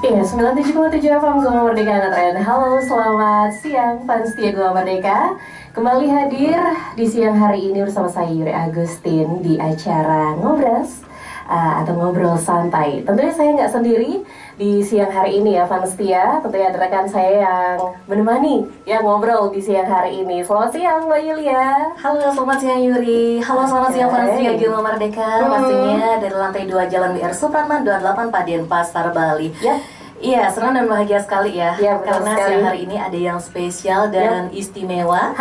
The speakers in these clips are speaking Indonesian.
Iya, 97,7 FM Gema Merdeka Ngetren. Halo, selamat siang fans setia Gema Merdeka. Kembali hadir di siang hari ini bersama saya Yuri Agustin di acara Ngobras atau Ngobrol Santai. Tentunya saya nggak sendiri di siang hari ini ya fans setia. Tentunya ada rekan saya yang menemani yang ngobrol di siang hari ini. Selamat siang Mbak Yulia. Halo, selamat siang Yuri. Halo, selamat siang fans setia Gema Merdeka. Pastinya dari lantai 2 Jalan WR Supratman 28 Padian Pasar Bali. Ya. Iya, senang dan bahagia sekali ya, karena sekali. siang hari ini ada yang spesial dan istimewa.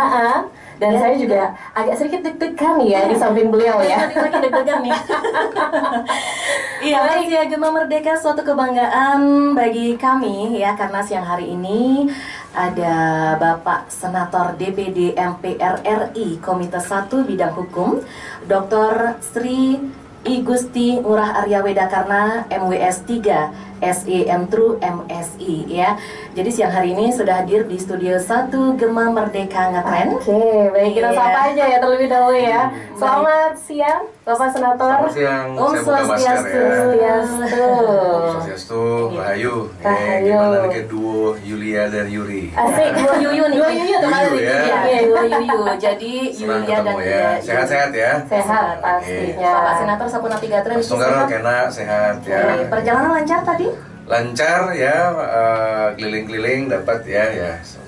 Dan saya juga agak sedikit deg-degan ya di samping beliau ya. Lagi deg-degan nih. Iya, fans setia Gema Merdeka suatu kebanggaan bagi kami ya, karena siang hari ini ada Bapak Senator DPD MPR RI Komite 1 Bidang Hukum, Dr. Sri I Gusti Ngurah Arya Wedakarna MWS 3 SEM True MSI ya. Jadi siang hari ini sudah hadir di studio 1 Gema Merdeka Ngetren. Oke, baik, kita sapa aja ya terlebih dahulu ya. Selamat siang Bapak Senator. Selamat siang, Om saya buka masker ya. Swastiastu. Swastiastu, Rahayu. Rahayu. Gimana nih duo Yulia dan Yuri? Asik, Dua Yuyu nih. Dua Yuyu tuh Yuyu kali ya. Iya, dua Yuyu. Jadi Senang Yulia dan ketemu ya. Sehat-sehat ya. sehat pastinya. Bapak Senator Sapuna 3 Tren. Mas Tunggal kena sehat ya. Perjalanan lancar tadi? Lancar ya, keliling-keliling dapat ya.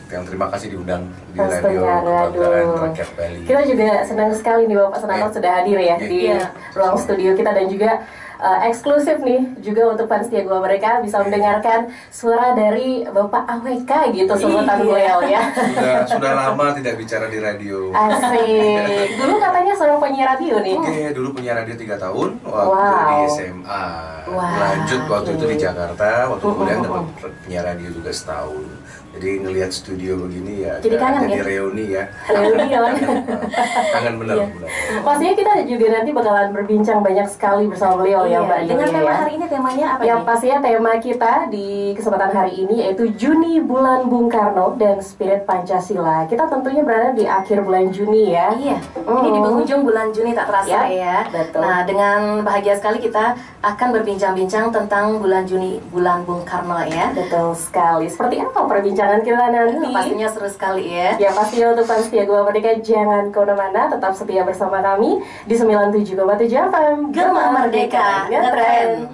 Yang terima kasih diundang di radio Kebanggaan Rakyat Bali. Kita juga senang sekali nih Bapak Senator sudah hadir ya di ruang studio kita, dan juga eksklusif nih juga untuk fans setia Gema Merdeka bisa mendengarkan suara dari Bapak AWK gitu sebutan beliau ya. Sudah lama tidak bicara di radio. Asik. Dulu katanya seorang penyiar radio nih. Oke, dulu punya radio 3 tahun waktu di SMA. Lanjut waktu itu di Jakarta, waktu kuliah dapat penyiar radio juga setahun. Jadi ngelihat studio begini ya, jadi kangen jadi ya? reuni ya. Reuni ya. Kangen bener. Pastinya kita juga nanti bakalan berbincang banyak sekali bersama beliau ya Mbak Dengan Yulia, tema ya. hari ini, temanya apa Yang nih? pastinya tema kita di kesempatan hari ini yaitu Juni Bulan Bung Karno dan Spirit Pancasila. Kita tentunya berada di akhir bulan Juni ya. Iya, ini di penghujung bulan Juni tak terasa ya. Betul. Nah, dengan bahagia sekali kita akan berbincang-bincang tentang bulan Juni, bulan Bung Karno ya. Betul sekali. Seperti apa perbincangan kita nanti? Pastinya seru sekali ya. Ya, pastinya untuk fans setia Gema Merdeka jangan kemana-mana, tetap setia bersama kami di 97,7 FM Gema Merdeka Ngetren.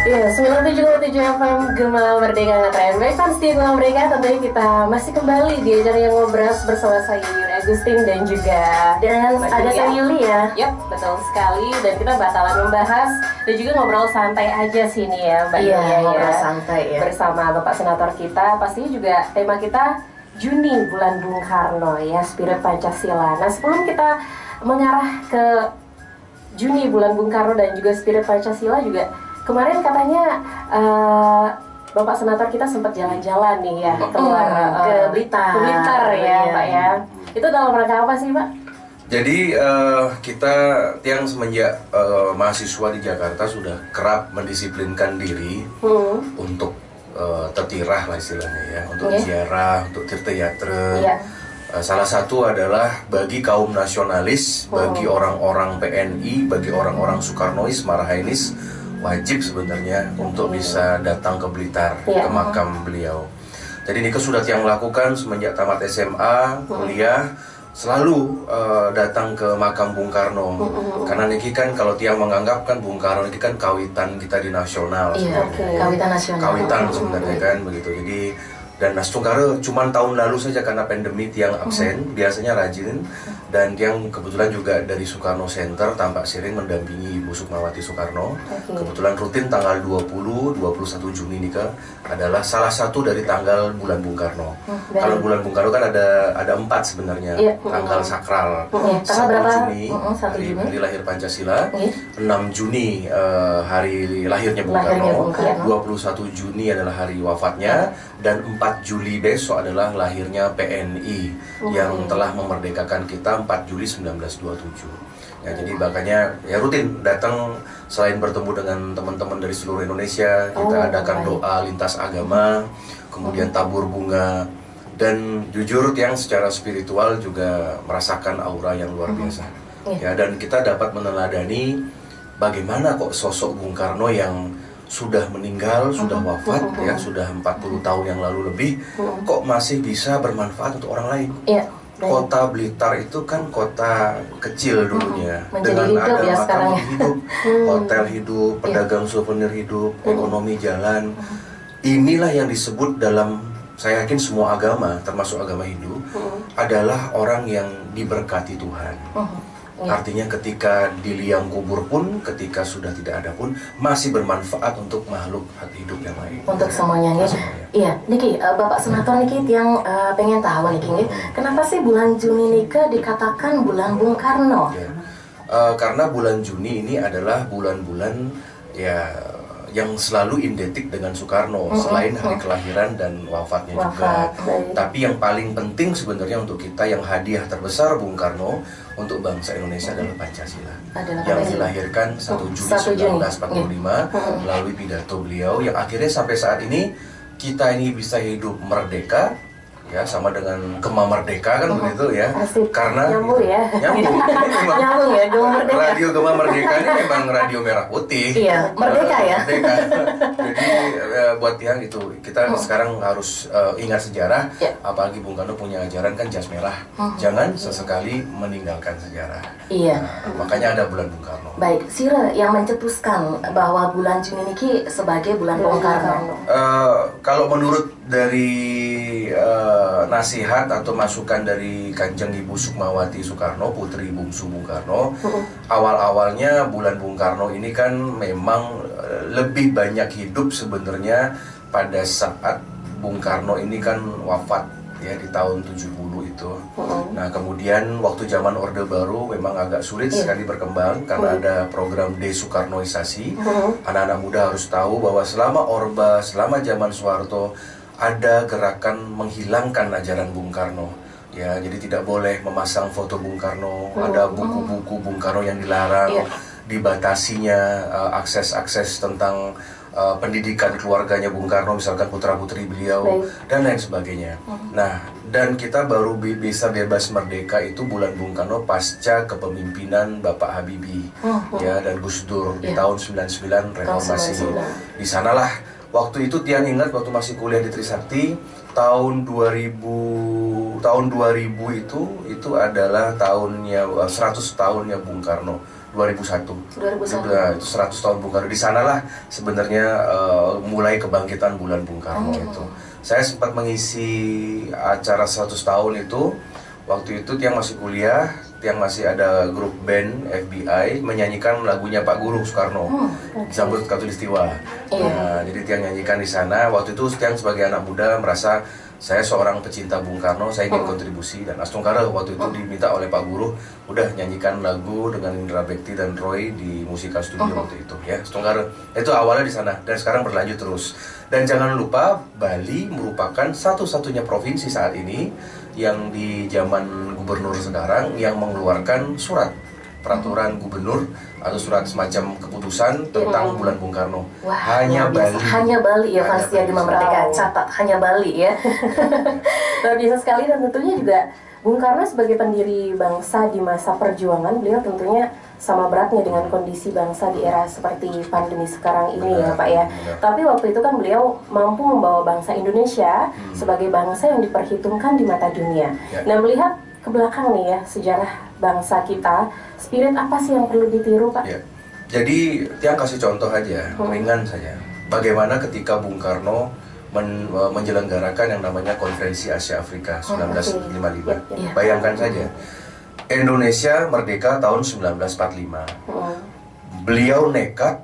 Iya, 97,7 FM Gema Merdeka Ngetren. Baik fans setia Gema Merdeka, tentunya kita masih kembali di acara yang ngobras bersama saya Yuri Agustin dan juga Ada saya Yulia. Yap, betul sekali. Dan kita bakalan membahas dan juga ngobrol santai aja sini ya Mbak Iya, Yulia ngobrol ya. santai ya. Bersama Bapak Senator kita, pastinya juga tema kita Juni Bulan Bung Karno ya, Spirit Pancasila. Nah, sebelum kita mengarah ke Juni Bulan Bung Karno dan juga Spirit Pancasila, juga kemarin katanya Bapak Senator kita sempat jalan-jalan nih ya keluar ke Blitar. Ke Blitar ya Iya. Pak ya. Itu dalam rangka apa sih Pak? Jadi kita tiang semenjak mahasiswa di Jakarta sudah kerap mendisiplinkan diri untuk tertirah lah istilahnya ya, untuk ziarah, untuk tirta-yatra. Salah satu adalah bagi kaum nasionalis, bagi orang-orang PNI, bagi orang-orang Soekarnois, Marahainis, wajib sebenarnya untuk bisa datang ke Blitar, ke makam beliau. Jadi ini sudah tiang lakukan semenjak tamat SMA, kuliah, selalu datang ke makam Bung Karno. Karena niki kan kalau tiang menganggap kan Bung Karno ini kan kawitan kita di nasional. Iya, kawitan nasional. Kawitan sebenarnya kan begitu. Jadi dan Mas Tungkara cuman tahun lalu saja karena pandemi tiang absen, biasanya rajin, dan tiang kebetulan juga dari Soekarno Center tampak sering mendampingi Ibu Sukmawati Soekarno. Kebetulan rutin tanggal 20, 21 Juni ini adalah salah satu dari tanggal bulan Bung Karno. Kalau bulan Bung Karno kan ada 4 sebenarnya, tanggal sakral. Tanggal berapa? 1 Juni, hari lahir Pancasila. 6 Juni hari lahirnya Bung Karno. 21 Juni adalah hari wafatnya, dan 4 Juli besok adalah lahirnya PNI yang telah memerdekakan kita 4 Juli 1927. Ya, jadi makanya ya rutin datang, selain bertemu dengan teman-teman dari seluruh Indonesia, kita adakan doa lintas agama, kemudian tabur bunga, dan jujur yang secara spiritual juga merasakan aura yang luar biasa. Ya, dan kita dapat meneladani bagaimana kok sosok Bung Karno yang sudah meninggal, sudah wafat ya, sudah 40 tahun yang lalu lebih, kok masih bisa bermanfaat untuk orang lain. Iya. Kota Blitar itu kan kota kecil dulunya, Menjadi dengan hidup ada ya makam sekarang ya. hidup, hotel hidup, pedagang souvenir hidup, ekonomi jalan. Inilah yang disebut dalam, saya yakin semua agama, termasuk agama Hindu, adalah orang yang diberkati Tuhan. Artinya ketika di liang kubur pun, ketika sudah tidak ada pun, masih bermanfaat untuk makhluk hidup yang lain. Untuk semuanya nih. Iya, Niki, Bapak Senator Niki yang pengen tahu Niki, kenapa sih bulan Juni Niki dikatakan bulan Bung Karno? Ya. Karena bulan Juni ini adalah bulan-bulan ya yang selalu identik dengan Soekarno, selain hari kelahiran dan wafatnya juga. Tapi yang paling penting sebenarnya untuk kita, yang hadiah terbesar Bung Karno untuk bangsa Indonesia adalah Pancasila, yang dilahirkan 1 Juni 1945 melalui pidato beliau, yang akhirnya sampai saat ini kita ini bisa hidup merdeka. Ya, sama dengan Gema Merdeka kan begitu ya. Asik. Karena nyambung ya. nyambung Ya, Gema Merdeka. Radio Gema Merdeka ini memang radio merah putih. Iya, merdeka ya. Merdeka. Jadi buat yang itu kita sekarang harus ingat sejarah. Apalagi Bung Karno punya ajaran kan jas merah. Jangan sesekali meninggalkan sejarah. Iya. Makanya ada bulan Bung Karno. Baik, Sira yang mencetuskan bahwa bulan Juni Niki sebagai bulan Bung Karno. Kalau menurut dari nasihat atau masukan dari Kanjeng Ibu Sukmawati Soekarno, putri bungsu Bung Karno, awal-awalnya bulan Bung Karno ini kan memang lebih banyak hidup sebenarnya pada saat Bung Karno ini kan wafat ya di tahun 70 itu. Nah, kemudian waktu zaman Orde Baru memang agak sulit sekali berkembang karena ada program desoekarnoisasi. Anak-anak muda harus tahu bahwa selama Orba, selama zaman Soeharto, ada gerakan menghilangkan ajaran Bung Karno. Ya, jadi tidak boleh memasang foto Bung Karno, ada buku-buku Bung Karno yang dilarang, dibatasinya akses-akses tentang pendidikan keluarganya Bung Karno, misalkan putra-putri beliau, dan lain sebagainya. Nah, dan kita baru bisa bebas merdeka itu bulan Bung Karno pasca kepemimpinan Bapak Habibie ya, dan Gus Dur di tahun 99 reformasi. Di sanalah waktu itu Tiang ingat waktu masih kuliah di Trisakti tahun 2000 itu adalah tahunnya 100 tahunnya Bung Karno. 2001. Itu 100 tahun Bung Karno. Di sanalah sebenarnya mulai kebangkitan bulan Bung Karno itu. Saya sempat mengisi acara 100 tahun itu. Waktu itu Tiang masih kuliah, Tiang masih ada grup band FBI menyanyikan lagunya Pak Guru Soekarno, disambut Khatulistiwa. Nah, jadi Tiang nyanyikan di sana. Waktu itu Tiang sebagai anak muda merasa saya seorang pecinta Bung Karno, saya ingin kontribusi, dan Astungkara waktu itu diminta oleh Pak Guru udah nyanyikan lagu dengan Indra Bekti dan Roy di Musika Studio waktu itu ya. Astungkara itu awalnya di sana dan sekarang berlanjut terus. Dan jangan lupa Bali merupakan satu-satunya provinsi saat ini yang di zaman gubernur sekarang yang mengeluarkan surat peraturan gubernur atau surat semacam keputusan tentang bulan Bung Karno. Hanya Bali. Hanya Bali ya, pasti Gema Merdeka catat hanya Bali ya. Luar biasa sekali, dan tentunya juga Bung Karno sebagai pendiri bangsa di masa perjuangan, beliau tentunya sama beratnya dengan kondisi bangsa di era seperti pandemi sekarang ini ya Pak ya. Tapi waktu itu kan beliau mampu membawa bangsa Indonesia sebagai bangsa yang diperhitungkan di mata dunia. Nah, melihat ke belakang nih ya, sejarah bangsa kita, spirit apa sih yang perlu ditiru Pak? Ya. Jadi Tiang kasih contoh aja, ringan saja. Bagaimana ketika Bung Karno menyelenggarakan yang namanya Konferensi Asia Afrika 1955. Bayangkan saja, Indonesia merdeka tahun 1945. Beliau nekat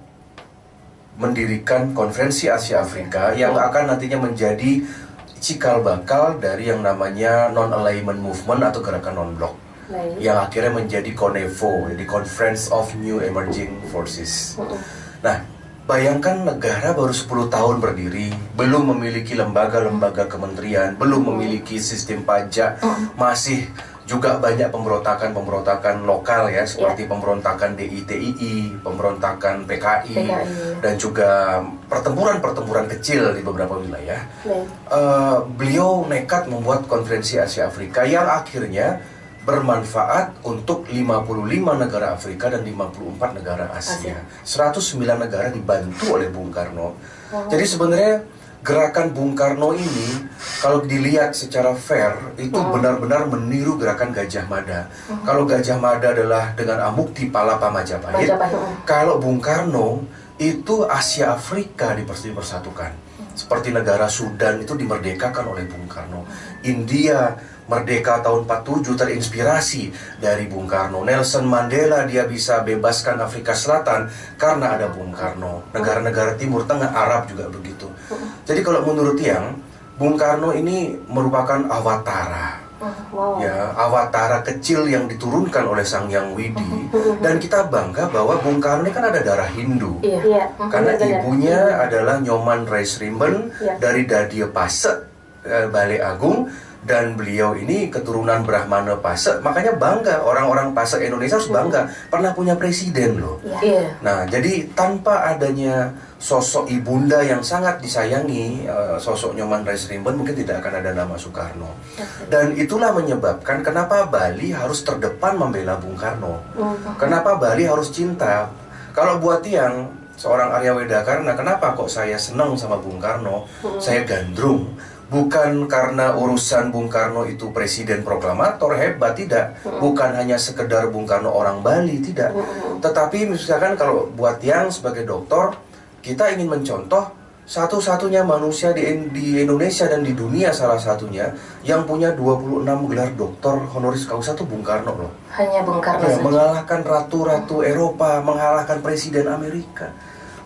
mendirikan Konferensi Asia Afrika yang akan nantinya menjadi cikal bakal dari yang namanya Non-Alignment Movement atau gerakan non-blok, yang akhirnya menjadi CONEVO, jadi Conference of New Emerging Forces. Nah, bayangkan negara baru 10 tahun berdiri, belum memiliki lembaga-lembaga kementerian, belum memiliki sistem pajak, masih juga banyak pemberontakan lokal ya, seperti pemberontakan DITII, pemberontakan PKI, dan juga pertempuran-pertempuran kecil di beberapa wilayah. Beliau nekat membuat Konferensi Asia Afrika yang akhirnya bermanfaat untuk 55 negara Afrika dan 54 negara Asia. 109 negara dibantu oleh Bung Karno. Jadi sebenarnya gerakan Bung Karno ini kalau dilihat secara fair itu benar-benar meniru gerakan Gajah Mada. Kalau Gajah Mada adalah dengan Amukti Palapa Majapahit, kalau Bung Karno itu Asia Afrika dipersatukan. Seperti negara Sudan itu dimerdekakan oleh Bung Karno. India merdeka tahun 47 terinspirasi dari Bung Karno. Nelson Mandela dia bisa bebaskan Afrika Selatan karena ada Bung Karno. Negara-negara Timur Tengah, Arab juga begitu. Jadi kalau menurut Tiang, Bung Karno ini merupakan awatara. Ya, awatara kecil yang diturunkan oleh Sang Hyang Widi. Dan kita bangga bahwa Bung Karno ini kan ada darah Hindu. Karena ibunya adalah Nyoman Raisrimben dari Dadie Pasek, Balai Agung. Dan beliau ini keturunan Brahmana Pasek. Makanya bangga, orang-orang Pasek Indonesia harus bangga pernah punya presiden loh. Nah, jadi tanpa adanya sosok ibunda yang sangat disayangi, sosok Nyoman Raisrimben, mungkin tidak akan ada nama Soekarno. Dan itulah menyebabkan kenapa Bali harus terdepan membela Bung Karno. Kenapa Bali harus cinta. Kalau buat Tiang, seorang Arya Wedakarna, kenapa kok saya senang sama Bung Karno, saya gandrung. Bukan karena urusan Bung Karno itu presiden proklamator hebat, tidak. Bukan hanya sekedar Bung Karno orang Bali, tidak. Tetapi misalkan kalau buat Tiang sebagai dokter, kita ingin mencontoh satu-satunya manusia di Indonesia dan di dunia salah satunya yang punya 26 gelar doktor honoris causa itu Bung Karno loh. Hanya Bung Karno saja. Mengalahkan ratu-ratu Eropa, mengalahkan presiden Amerika.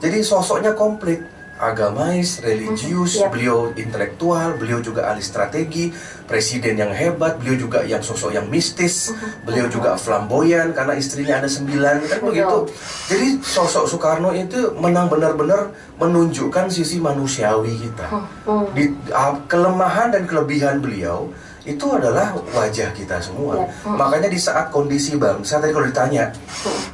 Jadi sosoknya komplit. Agamais, religius, beliau intelektual, beliau juga ahli strategi, presiden yang hebat, beliau juga yang sosok yang mistis, beliau juga flamboyan karena istrinya ada 9, kan begitu. Jadi sosok Soekarno itu benar-benar menunjukkan sisi manusiawi kita. Kelemahan dan kelebihan beliau itu adalah wajah kita semua. Makanya di saat kondisi bangsa, tadi kalau ditanya,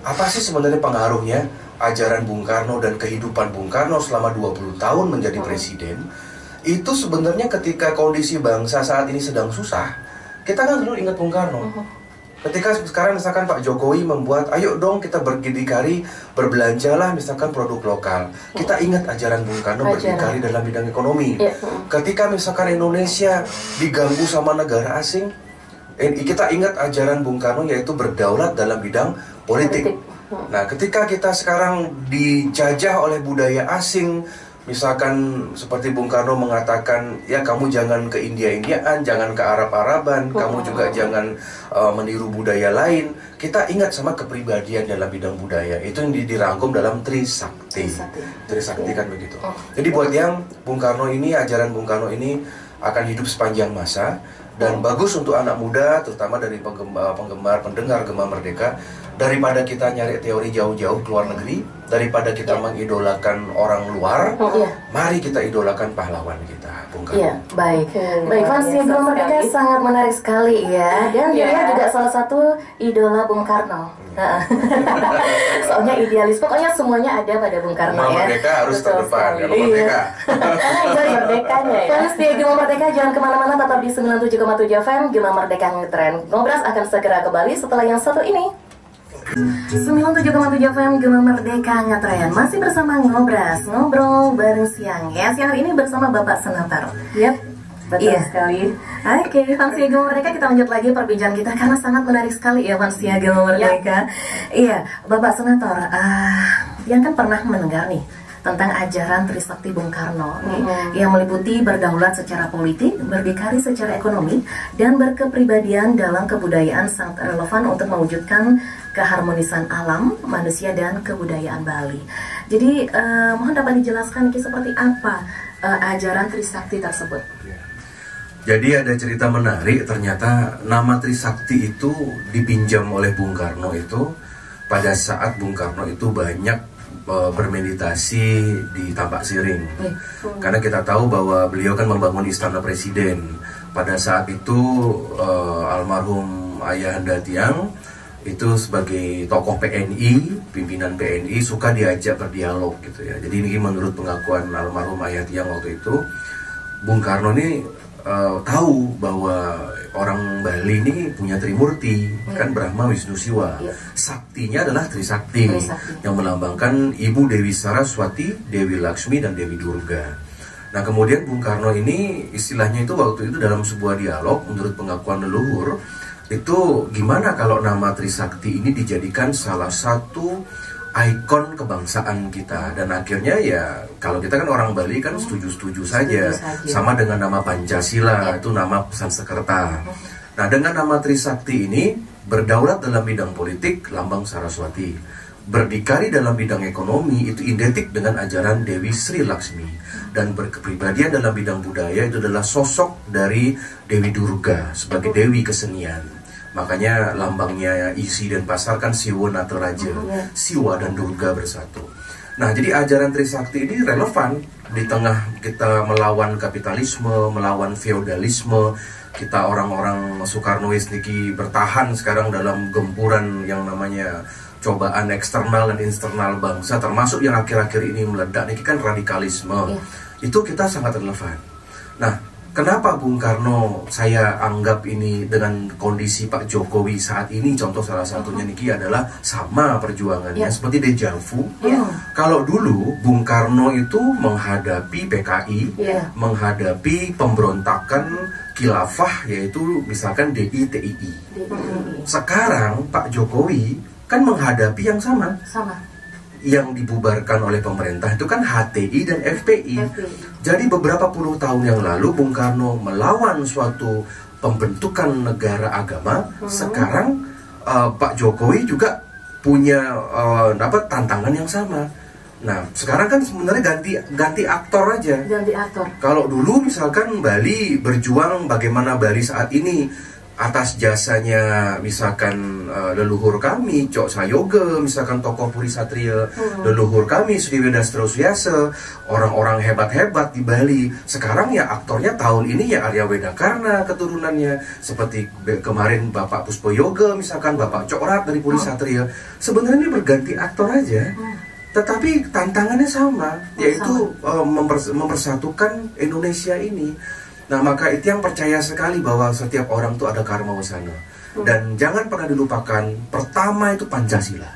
apa sih sebenarnya pengaruhnya ajaran Bung Karno dan kehidupan Bung Karno selama 20 tahun menjadi presiden, itu sebenarnya ketika kondisi bangsa saat ini sedang susah, kita kan selalu ingat Bung Karno. Ketika sekarang misalkan Pak Jokowi membuat, ayo dong kita berdikari, berbelanjalah misalkan produk lokal. Kita ingat ajaran Bung Karno berdikari dalam bidang ekonomi. Ketika misalkan Indonesia diganggu sama negara asing, kita ingat ajaran Bung Karno yaitu berdaulat dalam bidang politik. Nah, ketika kita sekarang dijajah oleh budaya asing, misalkan seperti Bung Karno mengatakan, ya kamu jangan ke India-Indiaan, jangan ke Arab-Araban, kamu juga jangan meniru budaya lain. Kita ingat sama kepribadian dalam bidang budaya, itu yang dirangkum dalam Trisakti. Trisakti kan begitu. Jadi buat yang Bung Karno ini, ajaran Bung Karno ini akan hidup sepanjang masa, dan bagus untuk anak muda, terutama dari pendengar Gema Merdeka, daripada kita nyari teori jauh-jauh ke luar negeri, daripada kita mengidolakan orang luar, mari kita idolakan pahlawan kita, Bung Karno. Iya, baik. Baik, fansnya Gema Merdeka sangat menarik sekali ya, dan dia juga salah satu idola Bung Karno. Soalnya idealis, pokoknya semuanya ada pada Bung Karno ya. Merdeka harus terdepan, ya Merdeka. Itu merdekanya ya. Fans di Gema Merdeka jangan kemana-mana, tetap di 97,7 FM. Gema Merdeka Ngetren. Ngobras akan segera kembali setelah yang satu ini. 97,7 FM Gema Merdeka Ngetren. Masih bersama Ngobras, ngobrol bareng siang ya. Siang ini bersama Bapak Senator. Betul sekali. Oke, fansia Gema Merdeka, kita lanjut lagi perbincangan kita karena sangat menarik sekali ya fansia Gema Merdeka. Iya, Bapak Senator, yang kan pernah mendengar nih tentang ajaran Trisakti Bung Karno yang meliputi berdaulat secara politik, berdikari secara ekonomi, dan berkepribadian dalam kebudayaan sangat relevan untuk mewujudkan keharmonisan alam, manusia, dan kebudayaan Bali. Jadi, mohon dapat dijelaskan seperti apa ajaran Trisakti tersebut? Jadi ada cerita menarik, ternyata nama Trisakti itu dipinjam oleh Bung Karno itu pada saat Bung Karno itu banyak bermeditasi di Tambak Siring. Karena kita tahu bahwa beliau kan membangun istana presiden. Pada saat itu almarhum Ayahanda Tiang itu sebagai tokoh PNI, pimpinan PNI, suka diajak berdialog gitu ya. Jadi ini menurut pengakuan almarhum Ayah Tiang waktu itu, Bung Karno ini tahu bahwa orang Bali ini punya Trimurti, kan Brahma, Wisnu, Siwa. Saktinya adalah Trisakti, yang melambangkan Ibu Dewi Saraswati, Dewi Laksmi, dan Dewi Durga. Nah, kemudian Bung Karno ini istilahnya itu waktu itu dalam sebuah dialog menurut pengakuan leluhur, itu gimana kalau nama Trisakti ini dijadikan salah satu ikon kebangsaan kita. Dan akhirnya ya kalau kita kan orang Bali kan setuju-setuju saja. Sama dengan nama Pancasila, itu nama Sanskerta. Nah, dengan nama Trisakti ini berdaulat dalam bidang politik, lambang Saraswati. Berdikari dalam bidang ekonomi, itu identik dengan ajaran Dewi Sri Laksmi. Dan berkepribadian dalam bidang budaya, itu adalah sosok dari Dewi Durga sebagai Dewi kesenian. Makanya lambangnya isi dan pasar kan Siwa Nataraja, Siwa dan Durga bersatu. Nah, jadi ajaran Trisakti ini relevan di tengah kita melawan kapitalisme, melawan feodalisme. Kita orang-orang Soekarnois niki bertahan sekarang dalam gempuran yang namanya cobaan eksternal dan internal bangsa, termasuk yang akhir-akhir ini meledak niki kan radikalisme. Itu kita sangat relevan. Nah, kenapa Bung Karno saya anggap ini dengan kondisi Pak Jokowi saat ini, contoh salah satunya niki adalah sama perjuangannya, seperti deja vu. Kalau dulu Bung Karno itu menghadapi PKI, menghadapi pemberontakan khilafah, yaitu misalkan DI-TII. Sekarang Pak Jokowi kan menghadapi yang sama. Yang dibubarkan oleh pemerintah itu kan HTI dan FPI. Jadi beberapa puluh tahun yang lalu Bung Karno melawan suatu pembentukan negara agama. Sekarang Pak Jokowi juga punya tantangan yang sama. Nah, sekarang kan sebenarnya ganti aktor aja. Ganti aktor. Kalau dulu misalkan Bali berjuang bagaimana Bali saat ini atas jasanya misalkan leluhur kami Cok Sayoga, misalkan tokoh Puri Satria, leluhur kami Sri Wedastro Suyase, orang-orang hebat-hebat di Bali. Sekarang ya aktornya tahun ini ya Arya Wedakarna keturunannya, seperti kemarin Bapak Puspo Yoga, misalkan Bapak Cok Rat dari Puri Satria. Sebenarnya ini berganti aktor aja, tetapi tantangannya sama, yaitu mempersatukan Indonesia ini. Nah, maka itu yang percaya sekali bahwa setiap orang itu ada karma wasana. Dan jangan pernah dilupakan, pertama itu Pancasila.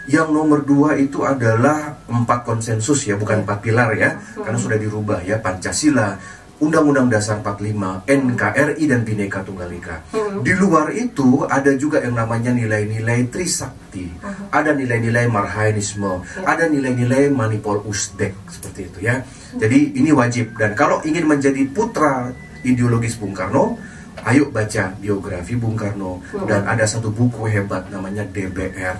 Yang nomor 2 itu adalah 4 konsensus ya, bukan 4 pilar ya, karena sudah dirubah ya, Pancasila, Undang-Undang Dasar 45, NKRI, dan Bhinneka Tunggal Ika. Di luar itu ada juga yang namanya nilai-nilai Trisakti, ada nilai-nilai Marhaenisme, ada nilai-nilai Manipol Uzbek, seperti itu ya. Jadi ini wajib, dan kalau ingin menjadi putra ideologis Bung Karno, ayo baca biografi Bung Karno. Dan ada satu buku hebat namanya DBR,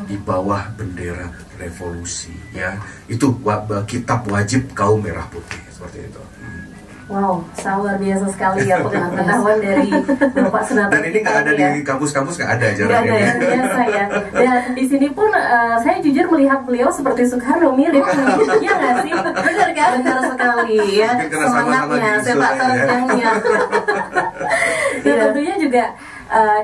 Di Bawah Bendera Revolusi ya. Itu kitab wajib kaum merah putih, seperti itu. Wow, luar biasa sekali ya pengetahuan dari Bapak Senator. Dan ini nggak ada di kampus-kampus, nggak ada jalan ini. Nggak ada, biasa ya. Dan di sini pun saya jujur melihat beliau seperti Soekarno, mirip. Iya nggak sih? Benar kan? Benar sekali ya. Semangatnya, sepak terjangnya. Dan tentunya juga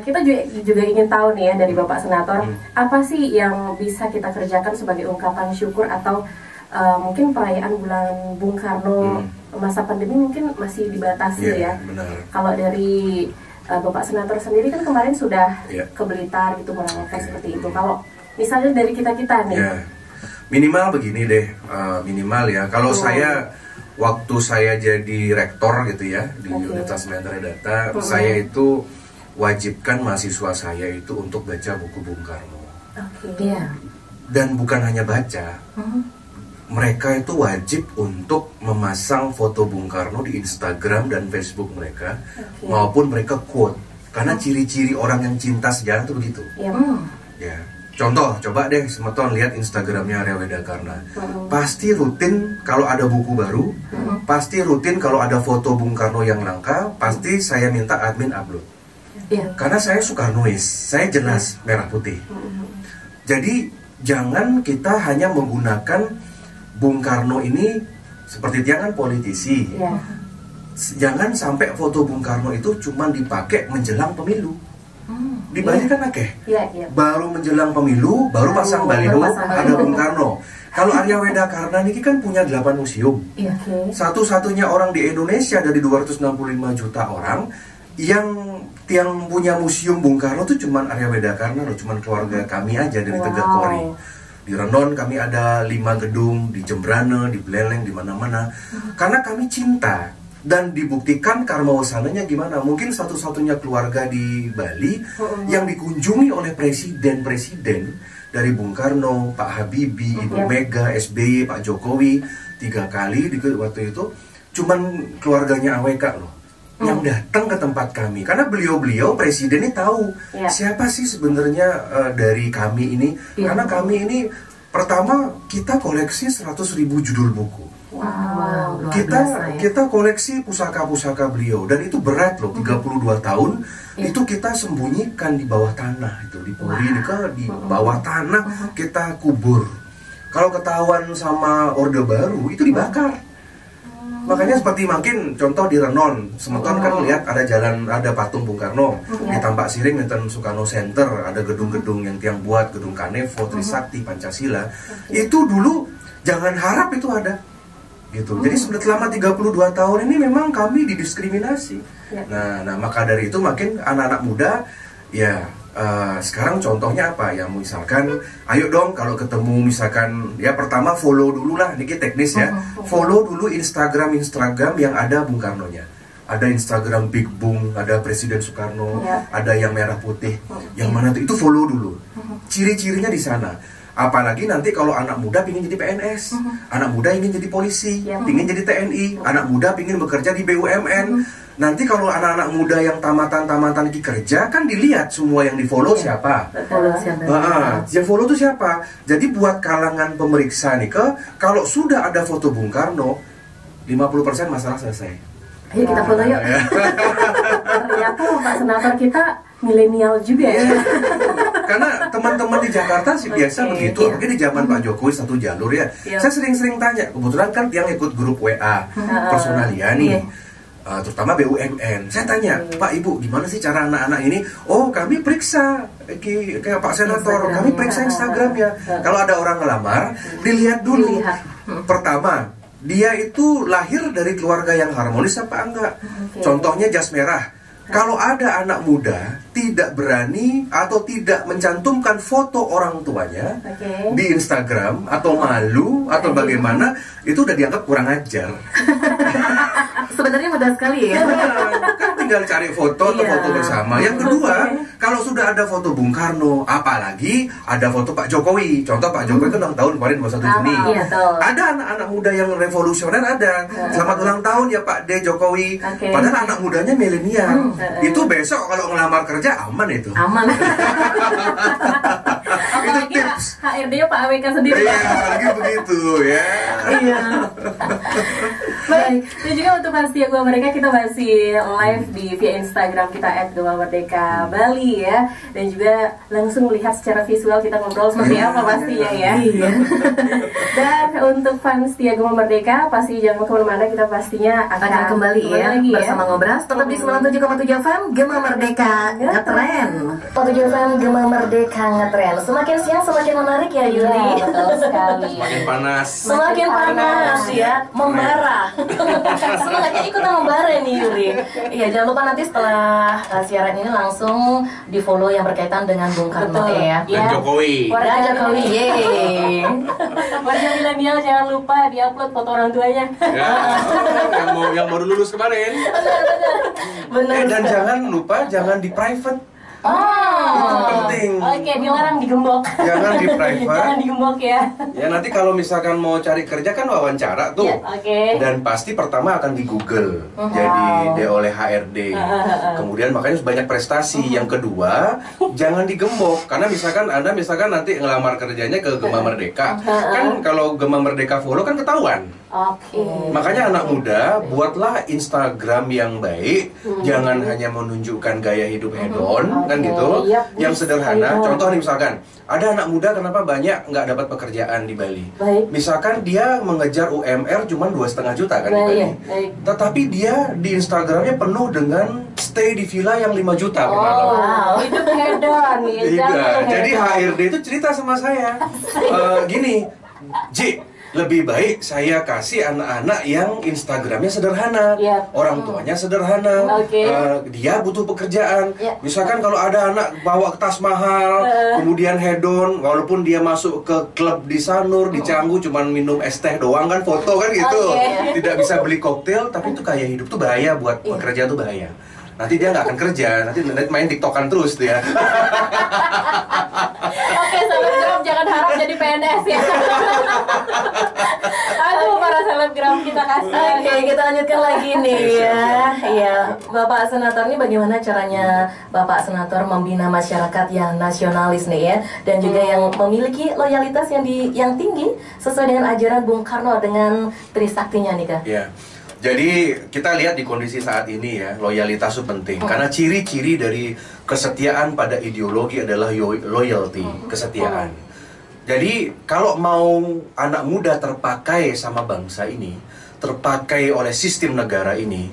kita juga ingin tahu nih ya dari Bapak Senator, apa sih yang bisa kita kerjakan sebagai ungkapan syukur atau mungkin perayaan bulan Bung Karno masa pandemi mungkin masih dibatasi ya. Kalau dari Bapak Senator sendiri kan kemarin sudah ke Blitar gitu merayakan seperti itu. Kalau misalnya dari kita-kita nih, minimal begini deh, minimal ya. Kalau saya waktu saya jadi rektor gitu ya di Universitas Medan Data, saya itu wajibkan mahasiswa saya itu untuk baca buku Bung Karno. Dan bukan hanya baca. Mereka itu wajib untuk memasang foto Bung Karno di Instagram dan Facebook mereka, maupun mereka quote, karena ciri-ciri orang yang cinta sejarah itu begitu. Ya, contoh, coba deh Semeton lihat Instagramnya Arya Wedakarna. Pasti rutin kalau ada buku baru, pasti rutin kalau ada foto Bung Karno yang langka, pasti saya minta admin upload. Karena saya Soekarnois, saya jelas merah putih. Jadi jangan kita hanya menggunakan Bung Karno ini seperti dia kan politisi. Jangan sampai foto Bung Karno itu cuma dipakai menjelang pemilu. di Bali kan akeh. Iya. Baru menjelang pemilu, baru pasang baliho, ada Bung Karno. Kalau Arya Weda Karna ini kan punya 8 museum. Iya. Satu-satunya orang di Indonesia dari 265 juta orang yang punya museum Bung Karno tuh cuman Arya Weda Karna loh, cuman keluarga kami aja dari Tegak Kori. Di Renon kami ada 5 gedung, di Jembrane, di Beleleng, di mana-mana. Karena kami cinta dan dibuktikan karma wasananya gimana. Mungkin satu-satunya keluarga di Bali yang dikunjungi oleh presiden-presiden dari Bung Karno, Pak Habibie, Ibu Mega, SBY, Pak Jokowi 3 kali waktu itu cuman keluarganya AWK loh yang datang ke tempat kami, karena beliau-beliau presiden ini tahu siapa sih sebenarnya dari kami ini, karena kami ini pertama kita koleksi 100.000 judul buku. Wow, kita koleksi pusaka-pusaka beliau dan itu berat loh, 32 tahun itu kita sembunyikan di bawah tanah, itu di Puri di bawah tanah kita kubur. Kalau ketahuan sama Orde Baru itu dibakar. Makanya seperti mungkin contoh di Renon, Semeton kan lihat ada jalan, ada patung Bung Karno. Di Tampak Siring Nenten Soekarno Center ada gedung-gedung yang tiang buat, gedung Kanevo, Trisakti, Pancasila. Itu dulu jangan harap itu ada. Gitu. Jadi selama 32 tahun ini memang kami didiskriminasi. Nah, maka dari itu makin anak-anak muda ya sekarang contohnya apa ya, misalkan ayo dong kalau ketemu misalkan ya pertama follow dulu lah, ini teknis ya, follow dulu Instagram yang ada Bung Karno-nya. Ada Instagram Big Bung, ada Presiden Soekarno, ada yang merah putih, yang mana itu follow dulu. Ciri-cirinya di sana. Apalagi nanti kalau anak muda ingin jadi PNS, anak muda ingin jadi polisi, ingin jadi TNI, anak muda ingin bekerja di BUMN. Nanti kalau anak-anak muda yang tamatan lagi kerja, kan dilihat semua yang di follow siapa. Yang follow itu siapa. Jadi buat kalangan pemeriksa nih, kalau sudah ada foto Bung Karno, 50% masalah selesai. Ayo kita foto yuk. Ternyata Pak Senator kita milenial juga ya. Karena teman-teman di Jakarta sih biasa begitu. Mungkin di zaman Pak Jokowi satu jalur ya. Saya sering-sering tanya, kebetulan kan yang ikut grup WA personalia nih, terutama BUMN. Saya tanya, Pak Ibu, gimana sih cara anak-anak ini? Oh, kami periksa kayak Pak Senator, kami periksa Instagramnya. Kalau ada orang ngelamar, dilihat dulu. Pertama, dia itu lahir dari keluarga yang harmonis apa enggak? Contohnya jas merah. Kalau ada anak muda tidak berani atau tidak mencantumkan foto orang tuanya di Instagram atau malu atau bagaimana, itu udah dianggap kurang ajar. Sebenarnya mudah sekali ya. Kan tinggal cari foto atau foto bersama. Yang kedua, kalau sudah ada foto Bung Karno, apalagi ada foto Pak Jokowi. Contoh Pak Jokowi kan ulang tahun kemarin 21 Juni. Ada anak-anak muda yang revolusioner ada. Selamat ulang tahun ya Pak D Jokowi. Padahal anak mudanya milenial. Itu besok kalau ngelamar kerja aman itu. Aman. Apalagi HRD-nya Pak AWK sendiri. Iya, lagi begitu ya. Iya. Baik, dan juga untuk Setia Gema Merdeka kita masih live via Instagram kita @gemamerdeka Bali ya, dan juga langsung melihat secara visual kita ngobrol seperti apa pastinya ya. Dan untuk fans Setia Gema Merdeka pasti jangan kemana-mana, kita pastinya akan kembali ya lagi bersama Ngobras tetap di 97,7 FM Gema Merdeka Ngetren. 97 FM Gema Merdeka Ngetren. Semakin siang semakin menarik ya Yuli. Betul sekali. Semakin panas. Semakin panas ya, membara. Semangatnya ikutan membara nih Yuli. Iya, jangan lupa nanti setelah siaran ini langsung di follow yang berkaitan dengan Bung Karno ya. Dan Jokowi. Dan Jokowi, yeay. Warga milenial jangan lupa diupload foto orang tuanya. Ya, yang baru lulus kemarin. Benar. Dan jangan lupa jangan di private. Itu penting. Oke, dilarang digembok. Jangan di private. Jangan digembok ya. Ya nanti kalau misalkan mau cari kerja kan wawancara tuh. Dan pasti pertama akan di Google. Jadi oleh HRD. Kemudian makanya banyak prestasi. Yang kedua, jangan digembok. Karena misalkan Anda nanti ngelamar kerjanya ke Gema Merdeka. Kan kalau Gema Merdeka follow kan ketahuan. Makanya anak muda buatlah Instagram yang baik. Jangan hanya menunjukkan gaya hidup hedon. kan gitu, Yap, yang sederhana. baik. Contoh nih misalkan, ada anak muda kenapa banyak nggak dapat pekerjaan di Bali? Baik. Misalkan dia mengejar UMR cuma 2,5 juta kan di Baik, Bali. baik. Tetapi dia di Instagramnya penuh dengan stay di villa yang 5 juta per malam. Wow, hidup hedon nih. Iya, jadi HRD itu cerita sama saya, gini, Ji, lebih baik saya kasih anak-anak yang Instagramnya sederhana, Yap. orang tuanya sederhana, Oke. dia butuh pekerjaan. Ya. Misalkan kalau ada anak bawa tas mahal, kemudian hedon, walaupun dia masuk ke klub di Sanur, di Canggu, cuman minum es teh doang kan, foto kan gitu, Oke. tidak bisa beli koktail, tapi itu kayak hidup tuh bahaya buat pekerja tuh bahaya. Nanti dia nggak akan kerja, nanti main tiktokan terus tuh ya. Oke, selebgram jangan harap jadi PNS ya. Aduh, para selebgram kita kasih. Oke, kita lanjutkan lagi nih ya. Iya, Bapak Senator ini bagaimana caranya Bapak Senator membina masyarakat yang nasionalis nih ya, dan juga yang memiliki loyalitas yang tinggi sesuai dengan ajaran Bung Karno dengan Trisaktinya nih Kak. Ya. Jadi kita lihat di kondisi saat ini ya, loyalitas itu penting. Karena ciri-ciri dari kesetiaan pada ideologi adalah loyalty, kesetiaan. Jadi kalau mau anak muda terpakai sama bangsa ini, terpakai oleh sistem negara ini,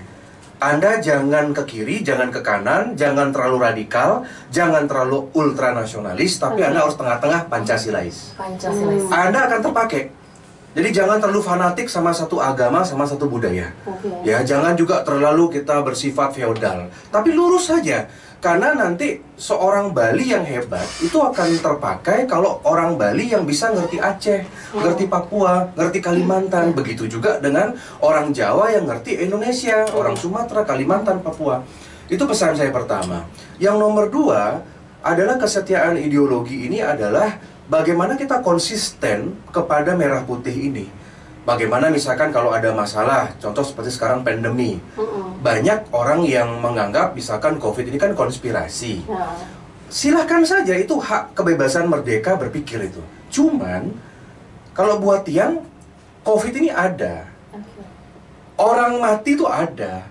Anda jangan ke kiri, jangan ke kanan, jangan terlalu radikal, jangan terlalu ultranasionalis, tapi Anda harus tengah-tengah Pancasilais. Pancasilais. Anda akan terpakai. Jadi jangan terlalu fanatik sama satu agama, sama satu budaya. Ya, jangan juga terlalu kita bersifat feodal. Tapi lurus saja. Karena nanti seorang Bali yang hebat itu akan terpakai kalau orang Bali yang bisa ngerti Aceh, ngerti Papua, ngerti Kalimantan. Begitu juga dengan orang Jawa yang ngerti Indonesia, orang Sumatera, Kalimantan, Papua. Itu pesan saya pertama. Yang nomor dua adalah kesetiaan ideologi ini adalah bagaimana kita konsisten kepada merah putih ini. Bagaimana misalkan kalau ada masalah, contoh seperti sekarang pandemi, banyak orang yang menganggap misalkan COVID ini kan konspirasi. Silahkan saja, itu hak kebebasan merdeka berpikir itu. Cuman, kalau buat Tiang, COVID ini ada. Orang mati itu ada.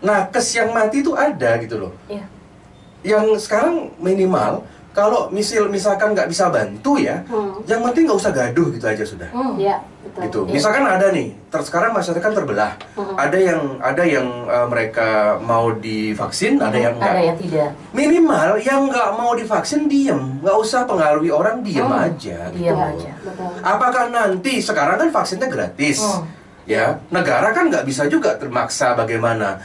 Nakes yang mati itu ada gitu loh. Yang sekarang minimal, kalau misalkan nggak bisa bantu ya, yang penting nggak usah gaduh gitu aja sudah. Iya, betul. Gitu. Misalkan ada nih, sekarang masyarakat terbelah. Ada yang mereka mau divaksin, ada yang enggak. Ada yang tidak. Minimal yang nggak mau divaksin diem, nggak usah pengaruhi orang, diem aja. Diam gitu. aja. Betul. Apakah nanti sekarang kan vaksinnya gratis, ya negara kan nggak bisa juga termaksa bagaimana.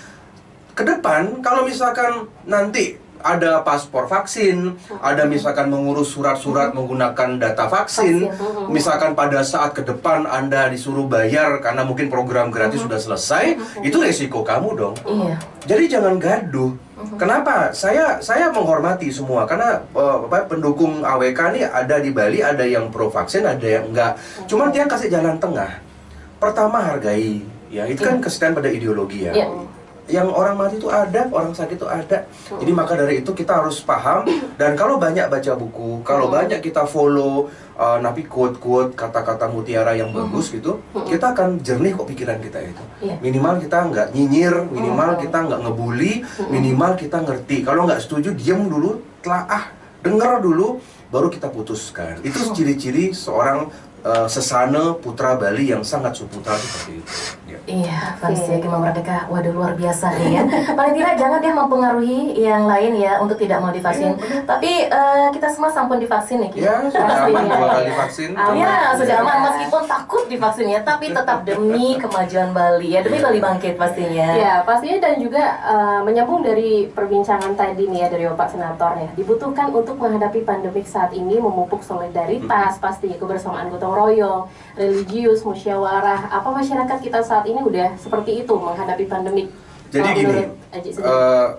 Kedepan kalau misalkan nanti ada paspor vaksin, ada misalkan mengurus surat-surat menggunakan data vaksin, misalkan pada saat ke depan Anda disuruh bayar karena mungkin program gratis sudah selesai, itu resiko kamu dong. Iya. Jadi jangan gaduh. Kenapa? Saya menghormati semua karena pendukung AWK ini ada di Bali, ada yang pro vaksin, ada yang enggak. Cuman dia kasih jalan tengah. Pertama hargai, ya itu kan kesetiaan pada ideologi ya. Yang orang mati itu ada, orang sakit itu ada. Jadi maka dari itu kita harus paham. Dan kalau banyak baca buku, kalau banyak kita follow napi quote-quote, kata-kata mutiara yang bagus gitu, kita akan jernih kok pikiran kita itu. Minimal kita nggak nyinyir, minimal kita nggak ngebully, minimal kita ngerti. Kalau nggak setuju, diam dulu, telaah, dengar dulu, baru kita putuskan. Itu ciri-ciri seorang sesana putra Bali yang sangat suputra seperti itu. Iya, Fansia Gema Merdeka, waduh luar biasa nih ya. Paling tidak jangan dia mempengaruhi yang lain ya untuk tidak mau divaksin. Tapi kita semua sampun divaksin nih. Ya, sudah aman 2 kali vaksin. Ya, sudah aman meskipun takut divaksinnya, tapi tetap demi kemajuan Bali ya, demi Bali bangkit pastinya. Ya, pastinya dan juga menyambung dari perbincangan tadi nih ya dari Bapak Senator ya. Dibutuhkan untuk menghadapi pandemik saat ini memupuk solidaritas, pastinya kebersamaan gotong royong, religius, musyawarah. Apa masyarakat kita saat ini udah seperti itu menghadapi pandemik? Jadi gini,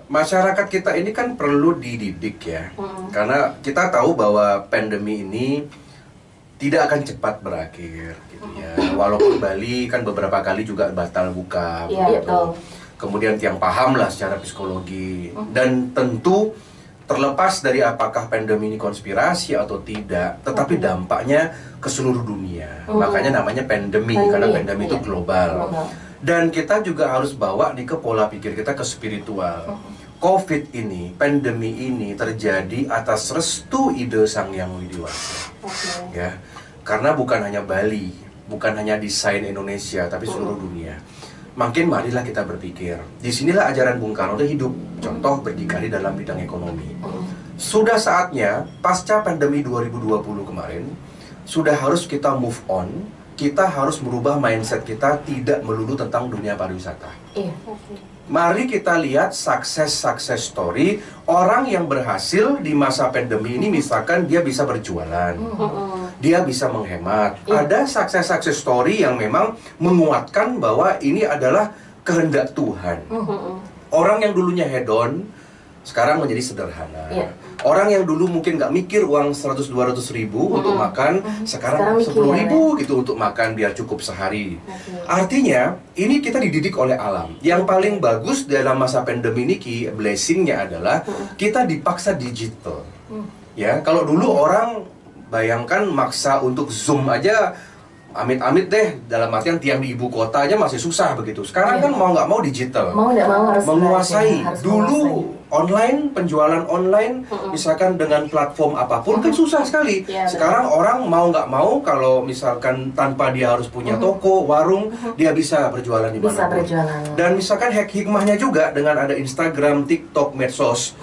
masyarakat kita ini kan perlu dididik ya. Karena kita tahu bahwa pandemi ini tidak akan cepat berakhir gitu ya. Walaupun Bali kan beberapa kali juga batal buka gitu. Kemudian tiang paham lah secara psikologi. Dan tentu terlepas dari apakah pandemi ini konspirasi atau tidak, tetapi dampaknya ke seluruh dunia. Makanya namanya pandemi, karena pandemi itu global. Dan kita juga harus bawa nih ke pola pikir kita ke spiritual. COVID ini, pandemi ini terjadi atas restu ide Sang Hyang Widi Wasa. Ya, karena bukan hanya Bali, bukan hanya desain Indonesia, tapi seluruh dunia. Makin marilah kita berpikir. Disinilah ajaran Bung Karno itu hidup. Contoh berdikari dalam bidang ekonomi. Sudah saatnya, pasca pandemi 2020 kemarin, sudah harus kita move on. Kita harus merubah mindset kita tidak melulu tentang dunia pariwisata. Mari kita lihat success story orang yang berhasil di masa pandemi ini. Misalkan dia bisa berjualan, dia bisa menghemat. Ada success story yang memang menguatkan bahwa ini adalah kehendak Tuhan. Orang yang dulunya hedon sekarang menjadi sederhana. Orang yang dulu mungkin nggak mikir uang 100-200 ribu untuk makan, sekarang 10 ribu gitu untuk makan biar cukup sehari. Artinya, ini kita dididik oleh alam. Yang paling bagus dalam masa pandemi ini, blessingnya adalah kita dipaksa digital. Ya, kalau dulu orang bayangkan maksa untuk Zoom aja, amit-amit deh, dalam artian tiang di ibu kota aja masih susah begitu. Sekarang kan mau nggak mau digital, mau nggak mau harus menguasai. Dulu online, penjualan online, misalkan dengan platform apapun kan susah sekali. Sekarang orang mau nggak mau, kalau misalkan tanpa dia harus punya toko, warung, dia bisa berjualan di mana pun. Dan misalkan hikmahnya juga dengan ada Instagram, TikTok, medsos,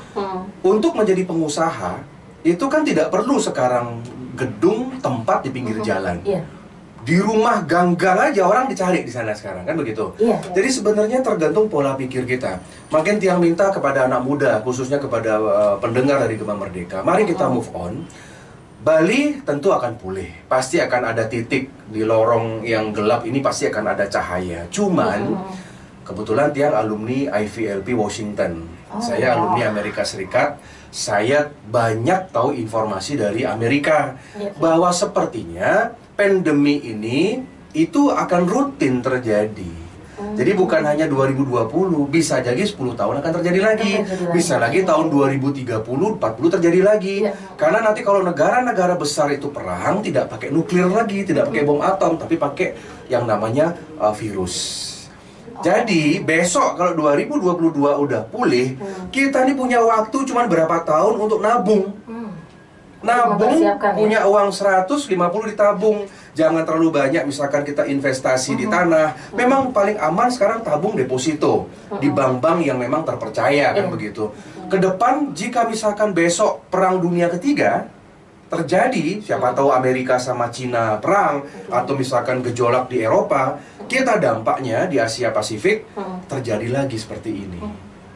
untuk menjadi pengusaha itu kan tidak perlu sekarang gedung, tempat di pinggir jalan. Di rumah gang-gang aja orang dicari di sana sekarang, kan begitu. Jadi sebenarnya tergantung pola pikir kita. Makin Tiang minta kepada anak muda, khususnya kepada pendengar dari Gema Merdeka, mari kita move on. Bali tentu akan pulih, pasti akan ada titik di lorong yang gelap ini, pasti akan ada cahaya. Cuman kebetulan Tiang alumni IVLP Washington. Saya alumni Amerika Serikat. Saya banyak tahu informasi dari Amerika bahwa sepertinya pandemi ini itu akan rutin terjadi. Jadi bukan hanya 2020, bisa jadi 10 tahun akan terjadi lagi. Bisa lagi tahun 2030, 40 terjadi lagi. Karena nanti kalau negara-negara besar itu perang, tidak pakai nuklir lagi, tidak pakai bom atom, tapi pakai yang namanya virus. Jadi besok kalau 2022 udah pulih, kita nih punya waktu cuma berapa tahun untuk nabung. Nabung, punya uang 150 ditabung. Jangan terlalu banyak, misalkan kita investasi di tanah. Memang paling aman sekarang tabung deposito di bank-bank yang memang terpercaya, kan begitu. Kedepan jika misalkan besok perang dunia ketiga terjadi, siapa tahu Amerika sama Cina perang, atau misalkan gejolak di Eropa, kita dampaknya di Asia Pasifik terjadi lagi seperti ini.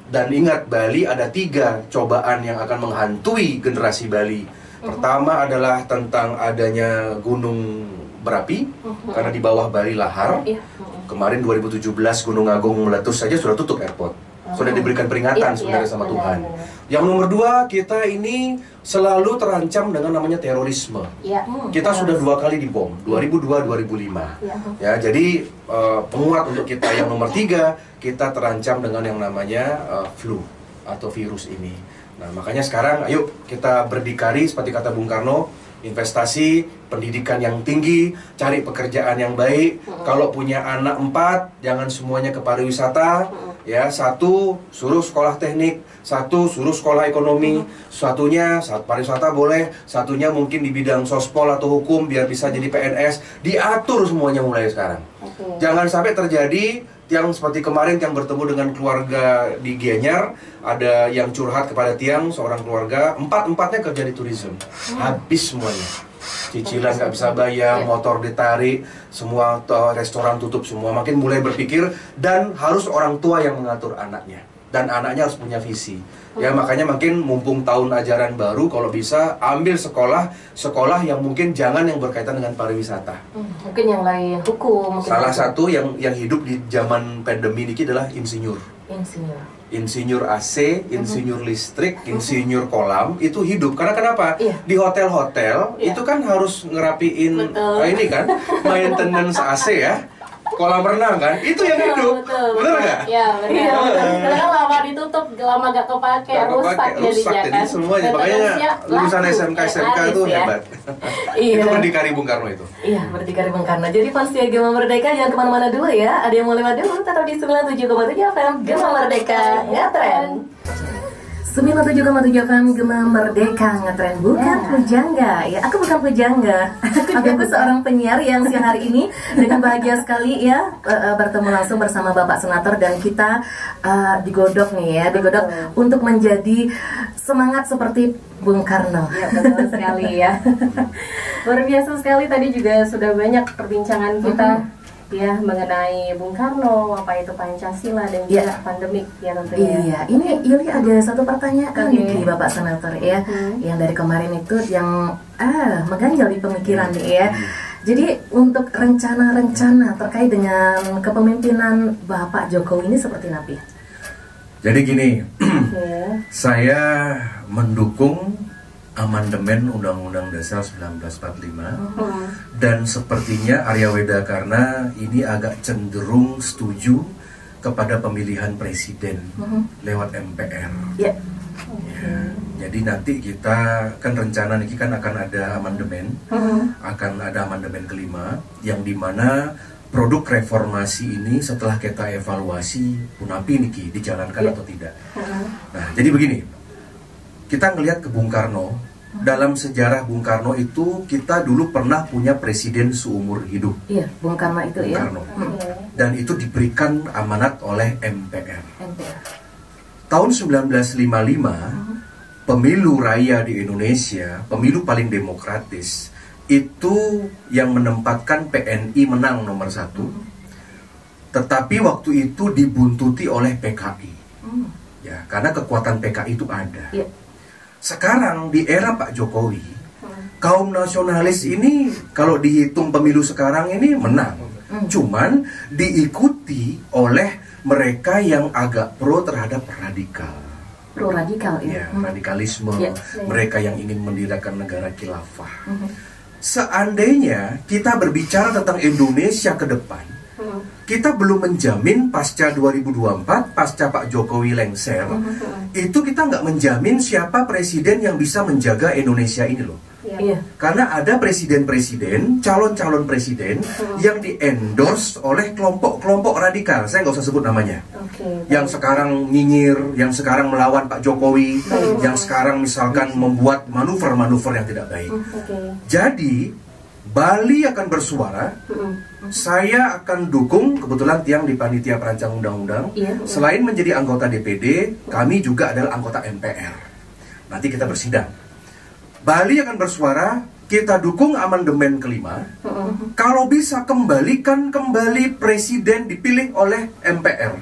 Dan ingat, Bali ada 3 cobaan yang akan menghantui generasi Bali. Pertama adalah tentang adanya gunung berapi, karena di bawah Bali lahar. Kemarin 2017 Gunung Agung meletus saja sudah tutup airport. Sudah diberikan peringatan sebenarnya sama Tuhan. Yang nomor 2, kita ini selalu terancam dengan namanya terorisme. Kita sudah 2 kali dibom, 2002-2005. Ya, jadi penguat untuk kita. Yang nomor 3, kita terancam dengan yang namanya flu atau virus ini. Nah, makanya sekarang ayo kita berdikari seperti kata Bung Karno, investasi, pendidikan yang tinggi, cari pekerjaan yang baik. Kalau punya anak 4, jangan semuanya ke pariwisata. Ya, 1 suruh sekolah teknik, 1 suruh sekolah ekonomi, satunya pariwisata boleh, satunya mungkin di bidang sospol atau hukum biar bisa jadi PNS. Diatur semuanya mulai sekarang. Jangan sampai terjadi yang seperti kemarin yang bertemu dengan keluarga di Gianyar, ada yang curhat kepada Tiang, seorang keluarga, 4-empatnya kerja di tourism, habis semuanya, cicilan nggak bisa bayar, motor ditarik, semua restoran tutup semua. Makin mulai berpikir, dan harus orang tua yang mengatur anaknya, dan anaknya harus punya visi. Ya, makanya makin mumpung tahun ajaran baru, kalau bisa ambil sekolah yang mungkin jangan yang berkaitan dengan pariwisata. Mungkin yang lain, hukum. Salah satu yang hidup di zaman pandemi ini adalah insinyur. Insinyur AC, insinyur listrik, insinyur kolam, itu hidup. Karena kenapa? Di hotel-hotel itu kan harus ngerapiin ini kan, maintenance AC ya. kolam renang kan, itu yang hidup, bener nggak? Ya benar. Karena kan lama ditutup, lama gak kepake, rusak jadinya jadi kan. semuanya. Makanya lulusan SMK itu hebat. Iya. Itu berdikari Bung Karno itu. Iya, berdikari Bung Karno. Jadi fans setia Gema Merdeka jangan kemana-mana dulu ya. Ada yang mau lewat dulu, tetap di 97,7 FM Gema Merdeka ngetren. 97,7 FM Gema Merdeka ngetren, bukan pujangga ya. Aku bukan pujangga. Aku seorang penyiar yang siang hari ini dengan bahagia sekali ya bertemu langsung bersama Bapak Senator, dan kita digodok nih ya, digodok untuk menjadi semangat seperti Bung Karno. Ya betul sekali ya. Luar biasa sekali, tadi juga sudah banyak perbincangan kita ya mengenai Bung Karno, apa itu Pancasila dan juga pandemik ya tentunya. Iya, ini Yuli ada satu pertanyaan nih Bapak Senator ya, yang dari kemarin itu yang mengganjal di pemikiran nih ya. Jadi untuk rencana-rencana terkait dengan kepemimpinan Bapak Jokowi ini seperti apa? Jadi gini, saya mendukung amandemen Undang-Undang Dasar 1945 dan sepertinya Arya Weda Karna ini agak cenderung setuju kepada pemilihan presiden lewat MPR. Ya, jadi nanti kita kan rencana ini kan akan ada amandemen, akan ada amandemen kelima yang dimana produk reformasi ini setelah kita evaluasi Punapi niki dijalankan atau tidak. Nah, jadi begini, kita ngelihat ke Bung Karno. Dalam sejarah Bung Karno itu kita dulu pernah punya presiden seumur hidup. Iya, Bung Karno itu Bung ya. Karno. Dan itu diberikan amanat oleh MPR. Tahun 1955, pemilu raya di Indonesia, pemilu paling demokratis, itu yang menempatkan PNI menang nomor 1. Tetapi waktu itu dibuntuti oleh PKI. Ya, karena kekuatan PKI itu ada. Sekarang di era Pak Jokowi, kaum nasionalis ini kalau dihitung pemilu sekarang ini menang. Cuman diikuti oleh mereka yang agak pro terhadap radikal. Pro radikal ya. Radikalisme, mereka yang ingin mendirikan negara khilafah. Seandainya kita berbicara tentang Indonesia ke depan, kita belum menjamin pasca 2024, pasca Pak Jokowi lengser, itu kita nggak menjamin siapa presiden yang bisa menjaga Indonesia ini loh. Karena ada presiden-presiden, calon-calon presiden yang di-endorse oleh kelompok-kelompok radikal. Saya nggak usah sebut namanya. Yang sekarang nyinyir, yang sekarang melawan Pak Jokowi, yang sekarang misalkan membuat manuver-manuver yang tidak baik. Jadi Bali akan bersuara, saya akan dukung, kebetulan tiang di panitia perancang undang-undang, selain menjadi anggota DPD, kami juga adalah anggota MPR. Nanti kita bersidang. Bali akan bersuara, kita dukung amandemen kelima, kalau bisa kembalikan kembali presiden dipilih oleh MPR.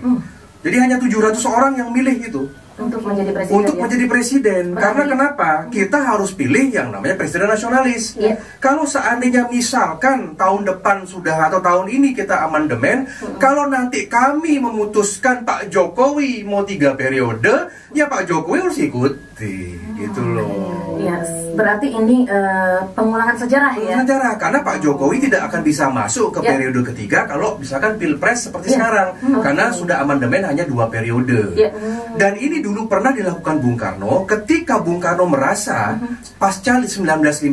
Jadi hanya 700 orang yang milih itu. Untuk menjadi presiden. Untuk menjadi presiden. Karena kenapa? Kita harus pilih yang namanya presiden nasionalis. Kalau seandainya misalkan tahun depan sudah atau tahun ini kita amandemen, kalau nanti kami memutuskan Pak Jokowi mau 3 periode, ya Pak Jokowi harus ikuti, gitu loh. Ya, berarti ini pengulangan sejarah ya. Sejarah, karena Pak Jokowi tidak akan bisa masuk ke periode ketiga kalau misalkan pilpres seperti sekarang, karena sudah amandemen hanya 2 periode. Dan ini dulu pernah dilakukan Bung Karno ketika Bung Karno merasa pasca 1955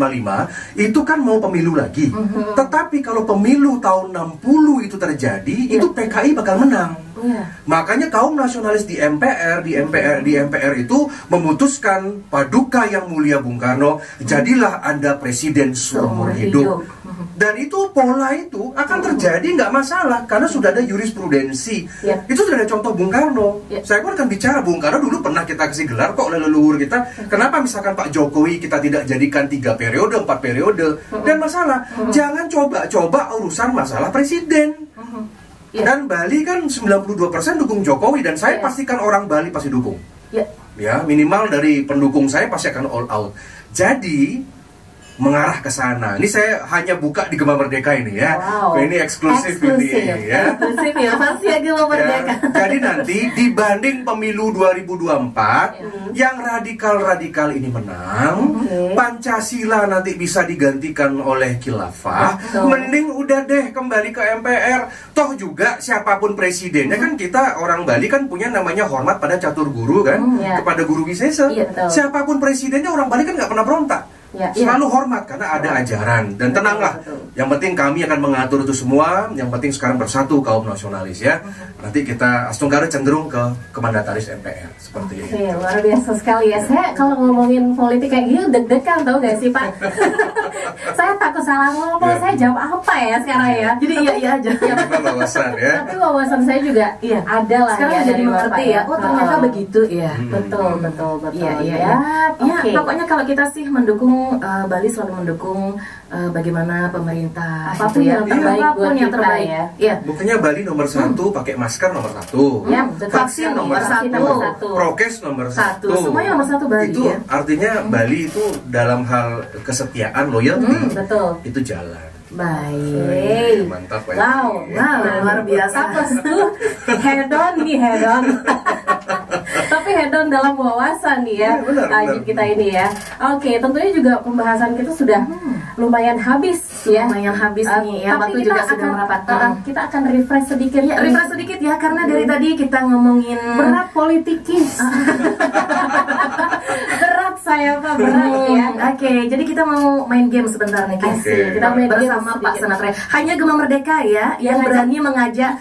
itu kan mau pemilu lagi. Tetapi kalau pemilu tahun 60 itu terjadi, itu PKI bakal menang. Makanya kaum nasionalis di MPR itu memutuskan paduka yang mulia Bung Karno, jadilah Anda presiden seumur hidup. Dan itu pola itu akan terjadi nggak masalah karena sudah ada jurisprudensi. Itu sudah ada contoh Bung Karno. Saya pun akan bicara Bung Karno dulu pernah kita kasih gelar kok oleh leluhur kita. Kenapa misalkan Pak Jokowi kita tidak jadikan 3 periode, 4 periode? Dan masalah, jangan coba-coba urusan masalah presiden. Dan Bali kan 92% dukung Jokowi, dan saya pastikan orang Bali pasti dukung. Ya, minimal dari pendukung saya pasti akan all out. Jadi mengarah ke sana. Ini saya hanya buka di Gema Merdeka ini ya. Wow. Ini eksklusif ini ya. Eksklusif ya, pasti ya Gema Merdeka. Ya, jadi nanti dibanding pemilu 2024 yang radikal-radikal ini menang, Pancasila nanti bisa digantikan oleh khilafah, mending udah deh kembali ke MPR. Toh juga siapapun presidennya kan kita orang Bali kan punya namanya hormat pada catur guru kan, kepada guru wisesa. Siapapun presidennya orang Bali kan nggak pernah berontak. Selalu hormat karena ada ajaran. Dan tenanglah, yang penting kami akan mengatur itu semua. Yang penting sekarang bersatu kaum nasionalis ya. Nanti kita Astungkara cenderung ke mandataris MPR seperti itu. Luar biasa sekali ya. Saya kalau ngomongin politik kayak gini deg-degan, tau gak sih Pak? Saya takut salah ngomong. Saya jawab apa ya sekarang ya? Jadi iya aja. Wawasan ya. Tapi wawasan saya juga ada lah. Sekarang ya, jadi mengerti ya. Oh ternyata begitu ya. Betul. Iya. Ya, pokoknya kalau kita sih mendukung Bali selalu mendukung bagaimana pemerintah apapun yang terbaik buat yang kita terbaik. ya. Buktinya Bali nomor 1, pakai masker nomor 1, vaksin nomor 1, prokes nomor 1. Semuanya nomor 1 Bali. Itu artinya Bali itu dalam hal kesetiaan, loyalty, itu jalan. Baik. Mantap ya. Wow, luar biasa. Head on. Tapi head on dalam wawasan nih ya, benar. Kita ini ya. Oke, tentunya juga pembahasan kita sudah lumayan habis ya. Lumayan habis nih ya. Tapi Waktu juga sudah merapat. Kita akan refresh sedikit. Ya, refresh sedikit ya karena dari tadi kita ngomongin berat politikis. Berat saya Pak, berat ya. Oke, jadi kita mau main game sebentar nih guys. Kita main bersama Pak Senator. Hanya Gema Merdeka ya yang berani mengajak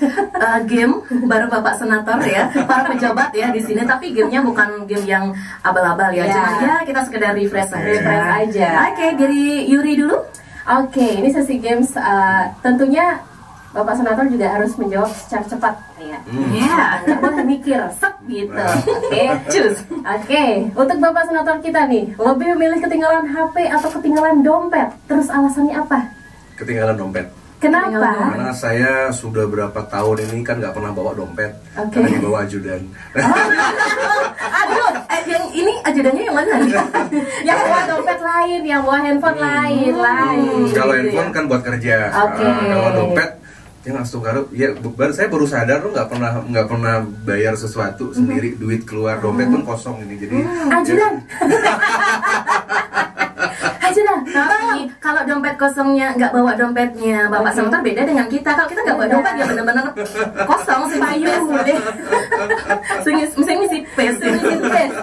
game baru Bapak Senator ya, para pejabat ya di sini. Tapi gamenya bukan game yang abal-abal ya. Cuma ya kita sekedar refresh aja. Oke, dari Yuri dulu. Oke, ini sesi games. Tentunya Bapak Senator juga harus menjawab secara cepat ya. Nggak boleh mikir, sep gitu. Oke, cus. Oke, untuk Bapak Senator kita nih, lebih memilih ketinggalan HP atau ketinggalan dompet? Terus alasannya apa? Ketinggalan dompet. Kenapa? Karena saya sudah berapa tahun ini kan nggak pernah bawa dompet, karena dibawa ajudan. Aduh, yang ini ajudannya yang mana nih? Yang bawa dompet lain, yang bawa handphone lain. Kalau handphone kan buat kerja. Kalau dompet yang Astungkara, ya saya baru sadar lo nggak pernah bayar sesuatu sendiri, duit keluar, dompet pun kosong ini, jadi ajudan. Tapi kalau dompet kosongnya nggak bawa dompetnya Bapak Senator beda dengan kita. Kalau kita nggak bawa dompet ya benar-benar kosong sih payung deh. Misalnya si pes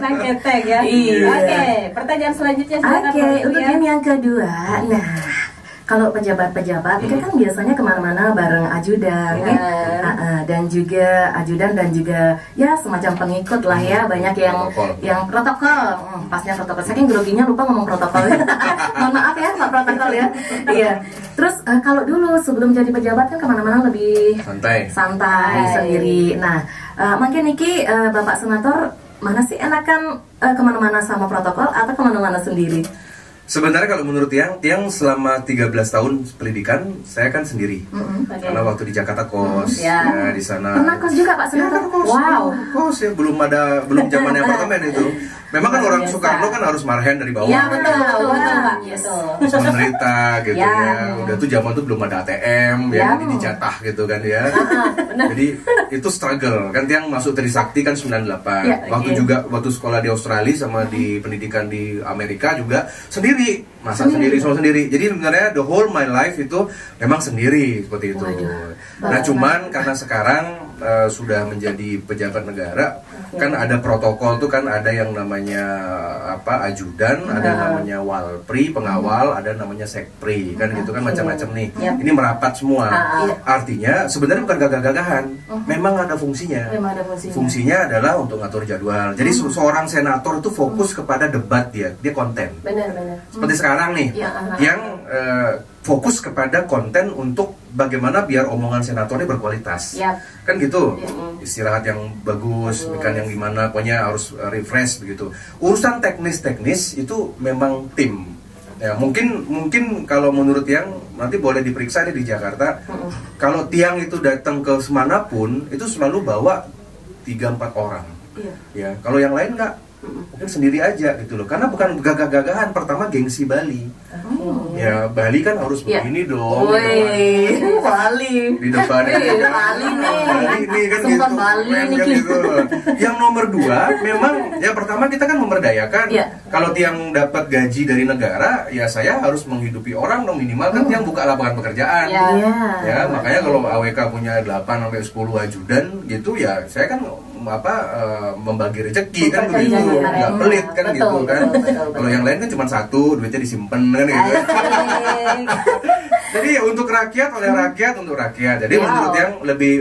nang ketek ya. Oke, pertanyaan selanjutnya. Oke, untuk game yang kedua. Nah, kalau pejabat-pejabat itu kan biasanya kemana-mana bareng ajudan, dan juga ajudan dan juga ya semacam pengikut lah ya, banyak yang protokol. Pasnya protokol, saking groginya lupa ngomong protokol. Mohon maaf ya Pak protokol ya. Iya. Terus kalau dulu sebelum jadi pejabat kan kemana-mana lebih santai sendiri. Nah, mungkin Niki Bapak Senator mana sih enakan kemana-mana sama protokol atau kemana-mana sendiri? Sebenarnya kalau menurut Tiang selama 13 tahun pendidikan saya kan sendiri. Karena waktu di Jakarta kos, ya di sana. Pernah kos juga Pak Senator? Kos ya, belum zamannya apartemen itu. Memang kan orang Soekarno kan harus marhen dari bawah. Ya betul Pak. Terus menderita gitu ya. Udah tuh zaman tuh belum ada ATM yang dijatah gitu kan ya. Jadi itu struggle. Kan Tiang masuk Trisakti kan 98. Waktu sekolah di Australia sama di pendidikan di Amerika juga sendiri. Masak sendiri, semua sendiri. Jadi sebenarnya the whole my life itu memang sendiri seperti itu. Nah cuman karena sekarang sudah menjadi pejabat negara, kan ada protokol tuh kan ada yang namanya ajudan, ada namanya walpri pengawal, ada namanya sekpri kan gitu kan macam-macam nih. Ini merapat semua. Artinya sebenarnya bukan gagah-gagahan, memang ada fungsinya. Fungsinya adalah untuk ngatur jadwal. Jadi seorang senator itu fokus kepada debat dia konten. Benar. Seperti sekarang nih, yang fokus kepada konten untuk bagaimana biar omongan senatornya berkualitas. Kan gitu. Istirahat yang bagus, kan yang gimana, pokoknya harus refresh begitu. Urusan teknis itu memang tim. Ya, mungkin kalau menurut Tiang nanti boleh diperiksa nih di Jakarta. Kalau Tiang itu datang ke semanapun itu selalu bawa 3-4 orang. Ya, kalau yang lain enggak. mungkin sendiri aja gitu loh, karena bukan gagah-gagahan. Pertama gengsi Bali. Ya Bali kan harus begini dong. Woi, Bali Di depan Bali nih. Bali nih kan Sumpah gitu. Bali Keren nih, kan Ki. gitu. Yang nomor 2 memang ya pertama kita kan memberdayakan. Iya. Kalau tiang dapat gaji dari negara, ya saya harus menghidupi orang dong, minimal kan tiang buka lapangan pekerjaan. Iya. Ya, makanya kalau AWK punya 8 sampai 10 ajudan gitu ya, saya kan membagi rezeki kan Bekerja, begitu, iya. nggak pelit kan Betul, gitu kan. betul. Kalau yang lain kan cuma satu, duitnya disimpan kan gitu. Jadi ya untuk rakyat, oleh rakyat, untuk rakyat. Jadi Wow. menurut yang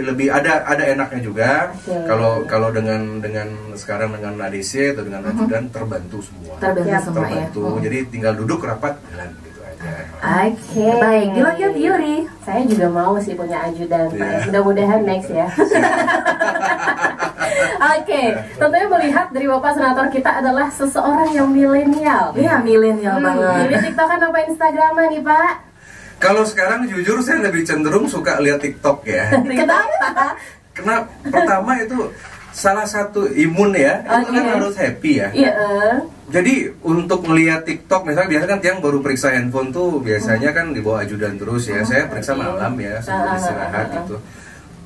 lebih ada enaknya juga. Betul. Kalau dengan sekarang dengan ADC atau dengan ajudan terbantu semua. Terbantu Ya, semua ya. Terbantu. Jadi tinggal duduk rapat jalan gitu aja. Oke, baik. Dilanjut Yuri. Saya juga mau sih punya ajudan, Pak. Iya. Mudah-mudahan next ya. Oke, tentunya melihat dari Bapak Senator kita adalah seseorang yang milenial. Iya, milenial Jadi banget. TikTokan apa Instagraman nih, Pak? Kalau sekarang jujur saya lebih cenderung suka lihat TikTok ya. Kenapa? Karena pertama itu salah satu imun ya, itu kan Oke. harus happy ya. Iya. Jadi untuk melihat TikTok, misalnya biasa kan tiang baru periksa handphone tuh biasanya kan dibawa ajudan terus ya. Saya periksa malam ya sebelum istirahat gitu.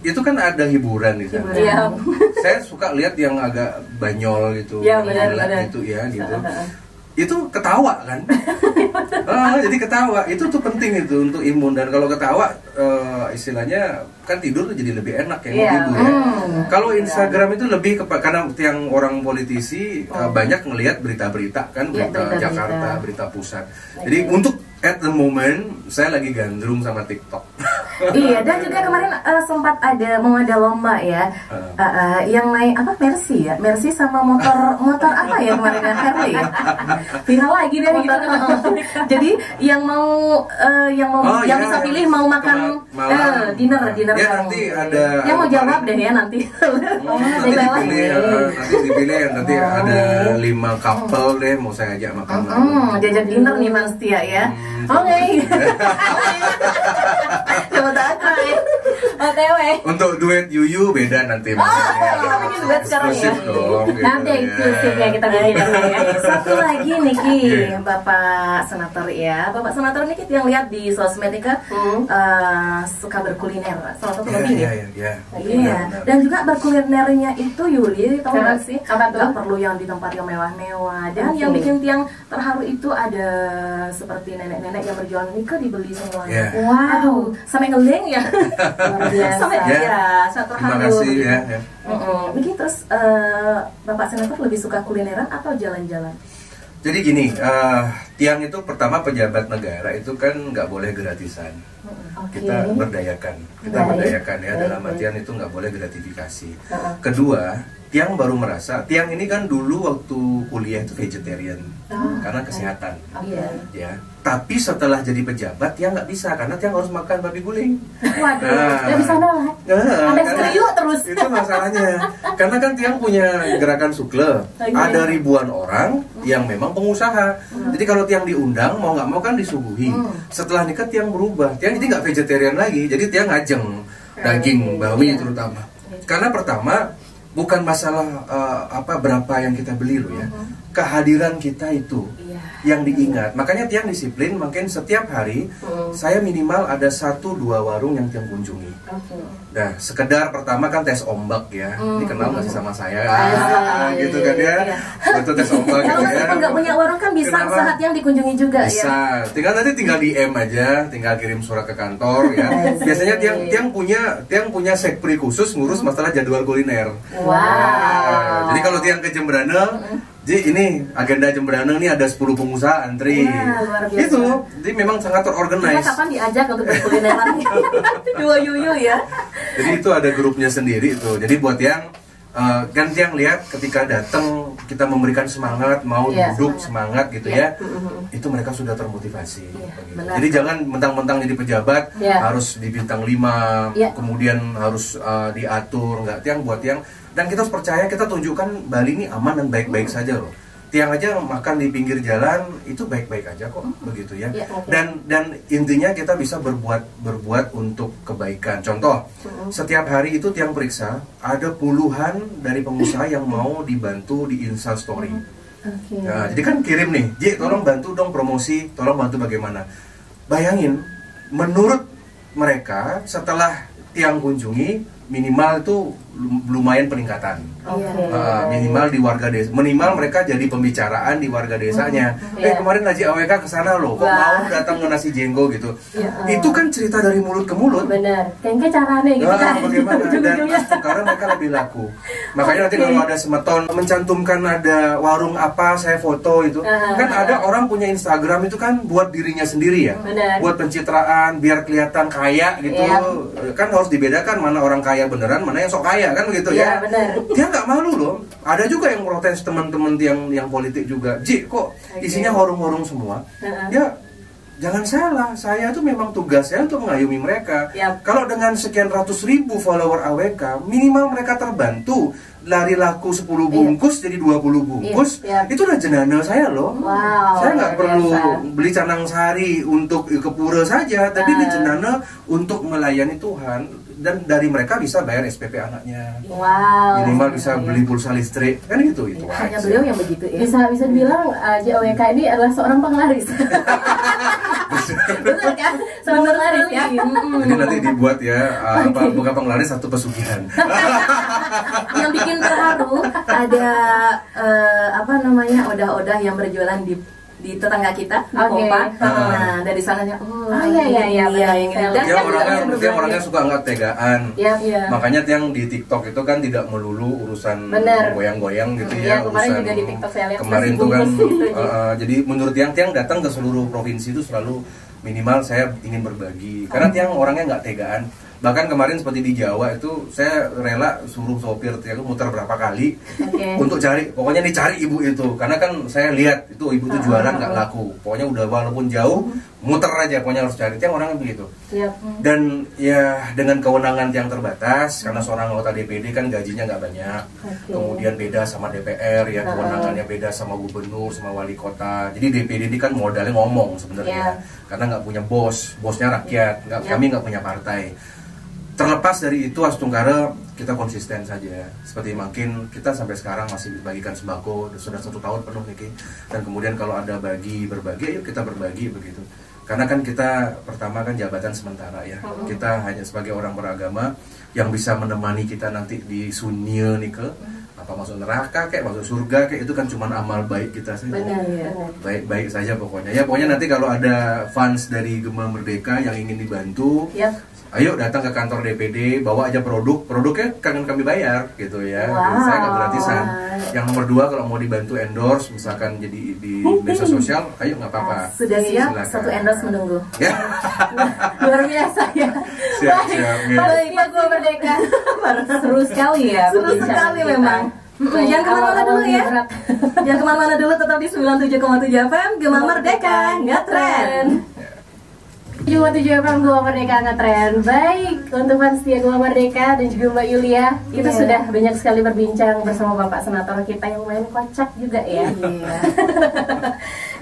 Itu kan ada hiburan di sana. Iya. Saya suka lihat yang agak banyol gitu, Iya, benar, gila benar. gitu ya gitu. Itu ketawa kan? Jadi ketawa itu tuh penting itu untuk imun, dan kalau ketawa istilahnya kan tidur tuh jadi lebih enak ya, mau Iya. tidur ya. Kalau Instagram itu lebih karena yang orang politisi banyak ngelihat berita-berita kan, Iya, berita berita-berita. Jakarta, berita pusat. Jadi untuk at the moment saya lagi gandrung sama TikTok. Iya, dan juga kemarin sempat mau ada lomba ya, yang naik apa Mercy ya, Mercy sama motor apa ya kemarin ya, Harley ya. Viral lagi deh gitu. Jadi yang iya. bisa pilih mau makan Malam. dinner Ya bareng. nanti ada Yang mau jawab deh ya nanti. nanti dipilih nanti ada 5 couple deh mau saya ajak makan malam. Diajak dinner nih Mas Tia ya. Oke. Coba tahu ya. OTW. Untuk duet Yuyu beda nanti. kita bikin duet sekarang ya. Eksklusif dong, gitu Nanti ya. eksklusif ya kita bikin ya. Satu lagi nih Ki, Iya. Bapak Senator ya. Bapak Senator ini kita yang lihat di sosmed nih kan suka berkuliner. Salah satu hobi Iya, ya. iya. Iya, dan juga berkulinernya itu Yuli, tahu nggak sih? Apa tuh? Nggak perlu yang di tempat yang mewah-mewah. Dan yang bikin tiang terharu itu ada seperti nenek-nenek yang berjualan ini kan dibeli semuanya. Iya. Wow. Aduh, sampai ngeleng ya. Luar biasa. Sampai Ya. ya, sangat Terima terharu. kasih begitu. ya. Begitu, terus Bapak Senator lebih suka kulineran atau jalan-jalan? Jadi gini, tiang itu pertama pejabat negara itu kan nggak boleh gratisan. Oke. Kita berdayakan, Baik. berdayakan ya, Baik, dalam baik. artian itu nggak boleh gratifikasi. Kedua, tiang baru merasa, tiang ini kan dulu waktu kuliah itu vegetarian karena kesehatan. Iya. Ya, tapi setelah jadi pejabat tiang nggak bisa karena tiang harus makan babi guling. Waduh, Nah. nggak bisa nolak. Sampai stereo terus. Itu masalahnya. Karena kan tiang punya gerakan sukle. Ada ribuan orang yang memang pengusaha. Jadi kalau tiang diundang mau nggak mau kan disuguhi. Setelah nikah tiang berubah. Tiang jadi nggak vegetarian lagi. Jadi tiang ngajeng daging bawi terutama. Karena pertama bukan masalah berapa yang kita beli loh ya. Kehadiran kita itu yang diingat. Makanya tiang disiplin, makin setiap hari saya minimal ada 1-2 warung yang tiang kunjungi. Nah, sekedar pertama kan tes ombak ya. Dikenal nggak sih sama saya? Gitu kan ya. Itu tes ombak Kalau gitu ya. meskipun nggak punya warung kan bisa Kenapa? saat yang dikunjungi juga ya. Bisa. Tinggal DM aja, tinggal kirim surat ke kantor ya. Biasanya tiang punya sekpri khusus ngurus masalah jadwal kuliner. Wow. Jadi kalau tiang ke Jembrana, jadi ini agenda Jembrana nih ada 10 pengusaha antri. Wah, luar biasa. Itu, jadi memang sangat Kita terorganize. kapan diajak untuk berkulineran? Dua yuyu ya. Jadi itu ada grupnya sendiri itu. Jadi buat yang kan tiang lihat ketika datang kita memberikan semangat, mau Iya, duduk semangat gitu Iya. ya. Itu mereka sudah termotivasi. Begitu. benar. Jadi jangan mentang-mentang jadi pejabat Iya. harus di bintang 5, Iya. kemudian harus diatur, nggak tiang buat tiang. Dan kita harus percaya, kita tunjukkan Bali ini aman dan baik-baik saja loh. tiang aja makan di pinggir jalan itu baik-baik aja kok, begitu ya. Okay. Dan intinya kita bisa berbuat untuk kebaikan. Contoh, setiap hari itu tiang periksa ada puluhan dari pengusaha yang mau dibantu di Insta Story. Nah, jadi kan kirim nih, Ji tolong bantu dong promosi, tolong bantu bagaimana. Bayangin, menurut mereka setelah tiang kunjungi minimal itu lumayan peningkatan. Minimal di warga desa, minimal mereka jadi pembicaraan di warga desanya. Kemarin Haji AWK kesana loh, kok mau datang ke nasi jenggo gitu. Itu kan cerita dari mulut ke mulut. Bener, kayaknya caranya gitu kan. Bagaimana? Dan karena mereka lebih laku. Makanya nanti kalau ada semeton mencantumkan ada warung apa saya foto itu, kan ada orang punya Instagram itu kan buat dirinya sendiri ya, buat pencitraan biar kelihatan kaya gitu. Kan harus dibedakan mana orang kaya beneran, mana yang sok kaya kan begitu ya. Dia nggak malu loh. Ada juga yang protes teman-teman yang politik juga. Ji kok isinya horung-horung semua. Ya jangan salah, saya tuh memang tugas saya untuk mengayomi mereka. Kalau dengan sekian ratus ribu follower AWK, minimal mereka terbantu. Lari laku 10 bungkus jadi 20 bungkus, itu udah jenana saya loh. Saya nggak perlu beli canang sari untuk ke pura saja, tapi ini jenana untuk melayani Tuhan. Dan dari mereka bisa bayar SPP anaknya. Minimal bisa beli pulsa listrik, kan gitu. Itu hanya beliau yang begitu ya. Bisa dibilang JOWK ini adalah seorang penglaris. Betul kan? Seorang penglaris ya. Jadi nanti dibuat ya, bukan penglaris, satu pesugihan. Yang bikin terharu ada apa namanya, odah-odah yang berjualan di tetangga kita di Kompa. Nah dari sananya dia orangnya suka nggak tegaan. Makanya yang di TikTok itu kan tidak melulu urusan goyang-goyang gitu ya. Kemarin juga di TikTok saya lihat. Kemarin tuh kan jadi menurut tiang datang ke seluruh provinsi itu selalu minimal saya ingin berbagi. Karena tiang orangnya nggak tegaan. Bahkan kemarin seperti di Jawa itu saya rela suruh sopir tiang muter berapa kali untuk cari, pokoknya dicari ibu itu, karena kan saya lihat itu ibu itu jualan nggak laku, pokoknya udah walaupun jauh muter aja, pokoknya harus cari. Tiang orangnya begitu. Dan ya dengan kewenangan yang terbatas, karena seorang anggota DPD kan gajinya nggak banyak, kemudian beda sama DPR ya, kewenangannya beda sama gubernur, sama wali kota. Jadi DPD ini kan modalnya ngomong sebenarnya, karena nggak punya bosnya rakyat, kami nggak punya partai. Terlepas dari itu, Astunggara kita konsisten saja. Seperti makin kita sampai sekarang masih bagikan sembako, sudah 1 tahun penuh nih. Dan kemudian kalau ada berbagi, ayo kita berbagi begitu. Karena kan kita pertama kan jabatan sementara ya. Kita hanya sebagai orang beragama yang bisa menemani kita nanti di sunya nih ke apa masuk neraka kayak masuk surga kayak itu kan cuma amal baik kita saja. Baik-baik saja pokoknya. Ya pokoknya nanti kalau ada fans dari Gema Merdeka yang ingin dibantu, ayo datang ke kantor DPD, bawa aja produknya kan kami bayar gitu ya. Jadi saya nggak gratisan. Yang nomor 2 kalau mau dibantu endorse, misalkan jadi di media sosial, ayo nggak apa-apa. Sudah siap, satu endorse menunggu. Ya. Luar biasa ya. Siap. Baik, Pak Gema Merdeka. Seru sekali ya. Seru sekali memang. Jangan kemana-mana dulu ya. Jangan kemana-mana dulu, tetap di 97,7 FM Gema Merdeka ngetren. 97 FM Gema Merdeka ngetren. Baik, untuk fans setia Gema Merdeka dan juga Mbak Yulia, kita sudah banyak sekali berbincang bersama Bapak Senator kita yang lumayan kocak juga ya.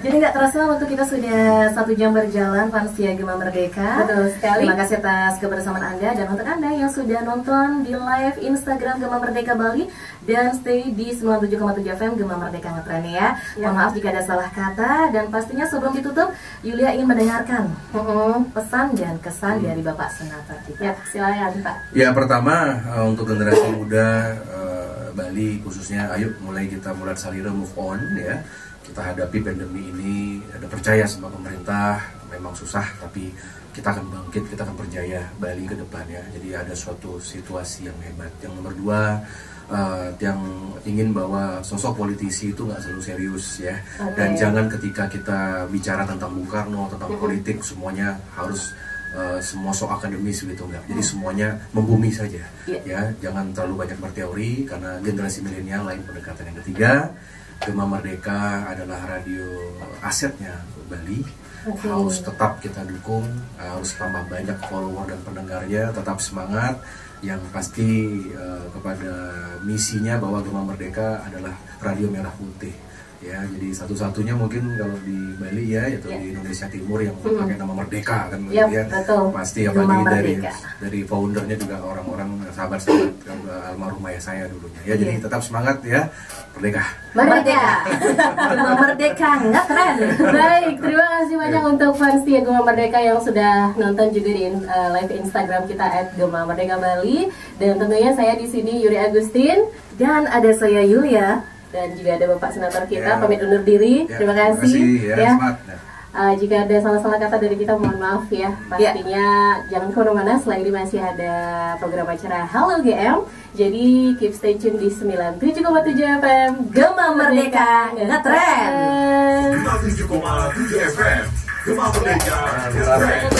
Jadi nggak terasa waktu kita sudah 1 jam berjalan fans setia Gema Merdeka. Betul sekali. Terima kasih atas kebersamaan Anda, dan untuk Anda yang sudah nonton di live Instagram Gema Merdeka Bali dan stay di 97,7 FM Gema Merdeka ngetren ya. Mohon maaf jika ada salah kata, dan pastinya sebelum ditutup Yulia ingin mendengarkan pesan dan kesan dari Bapak Senator kita. Ya, silakan Pak. Ya, pertama untuk generasi muda Bali khususnya, ayo kita mulai salira move on ya. Kita hadapi pandemi ini, ada percaya sama pemerintah, memang susah tapi kita akan bangkit, kita akan berjaya Bali ke depan ya. Jadi ada suatu situasi yang hebat. Yang nomor 2, yang ingin bahwa sosok politisi itu nggak selalu serius ya. Dan jangan ketika kita bicara tentang Bung Karno, tentang politik, semuanya harus semua sok akademis gitu, enggak. Jadi semuanya membumi saja ya. Jangan terlalu banyak berteori, karena generasi milenial lain pendekatan. Yang ketiga, Gema Merdeka adalah radio asetnya Bali. Harus tetap kita dukung, harus tambah banyak follower dan pendengarnya, tetap semangat. Yang pasti kepada misinya bahwa Gema Merdeka adalah radio merah putih. Ya, jadi satu-satunya mungkin kalau di Bali ya, yaitu di Indonesia Timur yang pakai nama Merdeka kan, ya, ya. betul. Pasti apalagi dari foundernya juga orang-orang sahabat-sahabat almarhum ayah saya dulunya. Ya, jadi tetap semangat ya, Merdeka. Merdeka. Merdeka, nggak keren. Baik, terima kasih banyak untuk fans setia Gema Merdeka yang sudah nonton juga di live Instagram kita @gemamerdekabali. Dan tentunya saya di sini Yuri Agustin Dan ada saya Yulia. dan juga ada Bapak Senator kita pamit undur diri. Terima kasih. Ya. Jika ada salah-salah kata dari kita mohon maaf ya. Pastinya jangan kemana-mana, setelah ini masih ada program acara Halo GM. Jadi keep stay tune di 97,7 FM Gema Merdeka ngetren. 97,7 FM Gema Merdeka ngetren.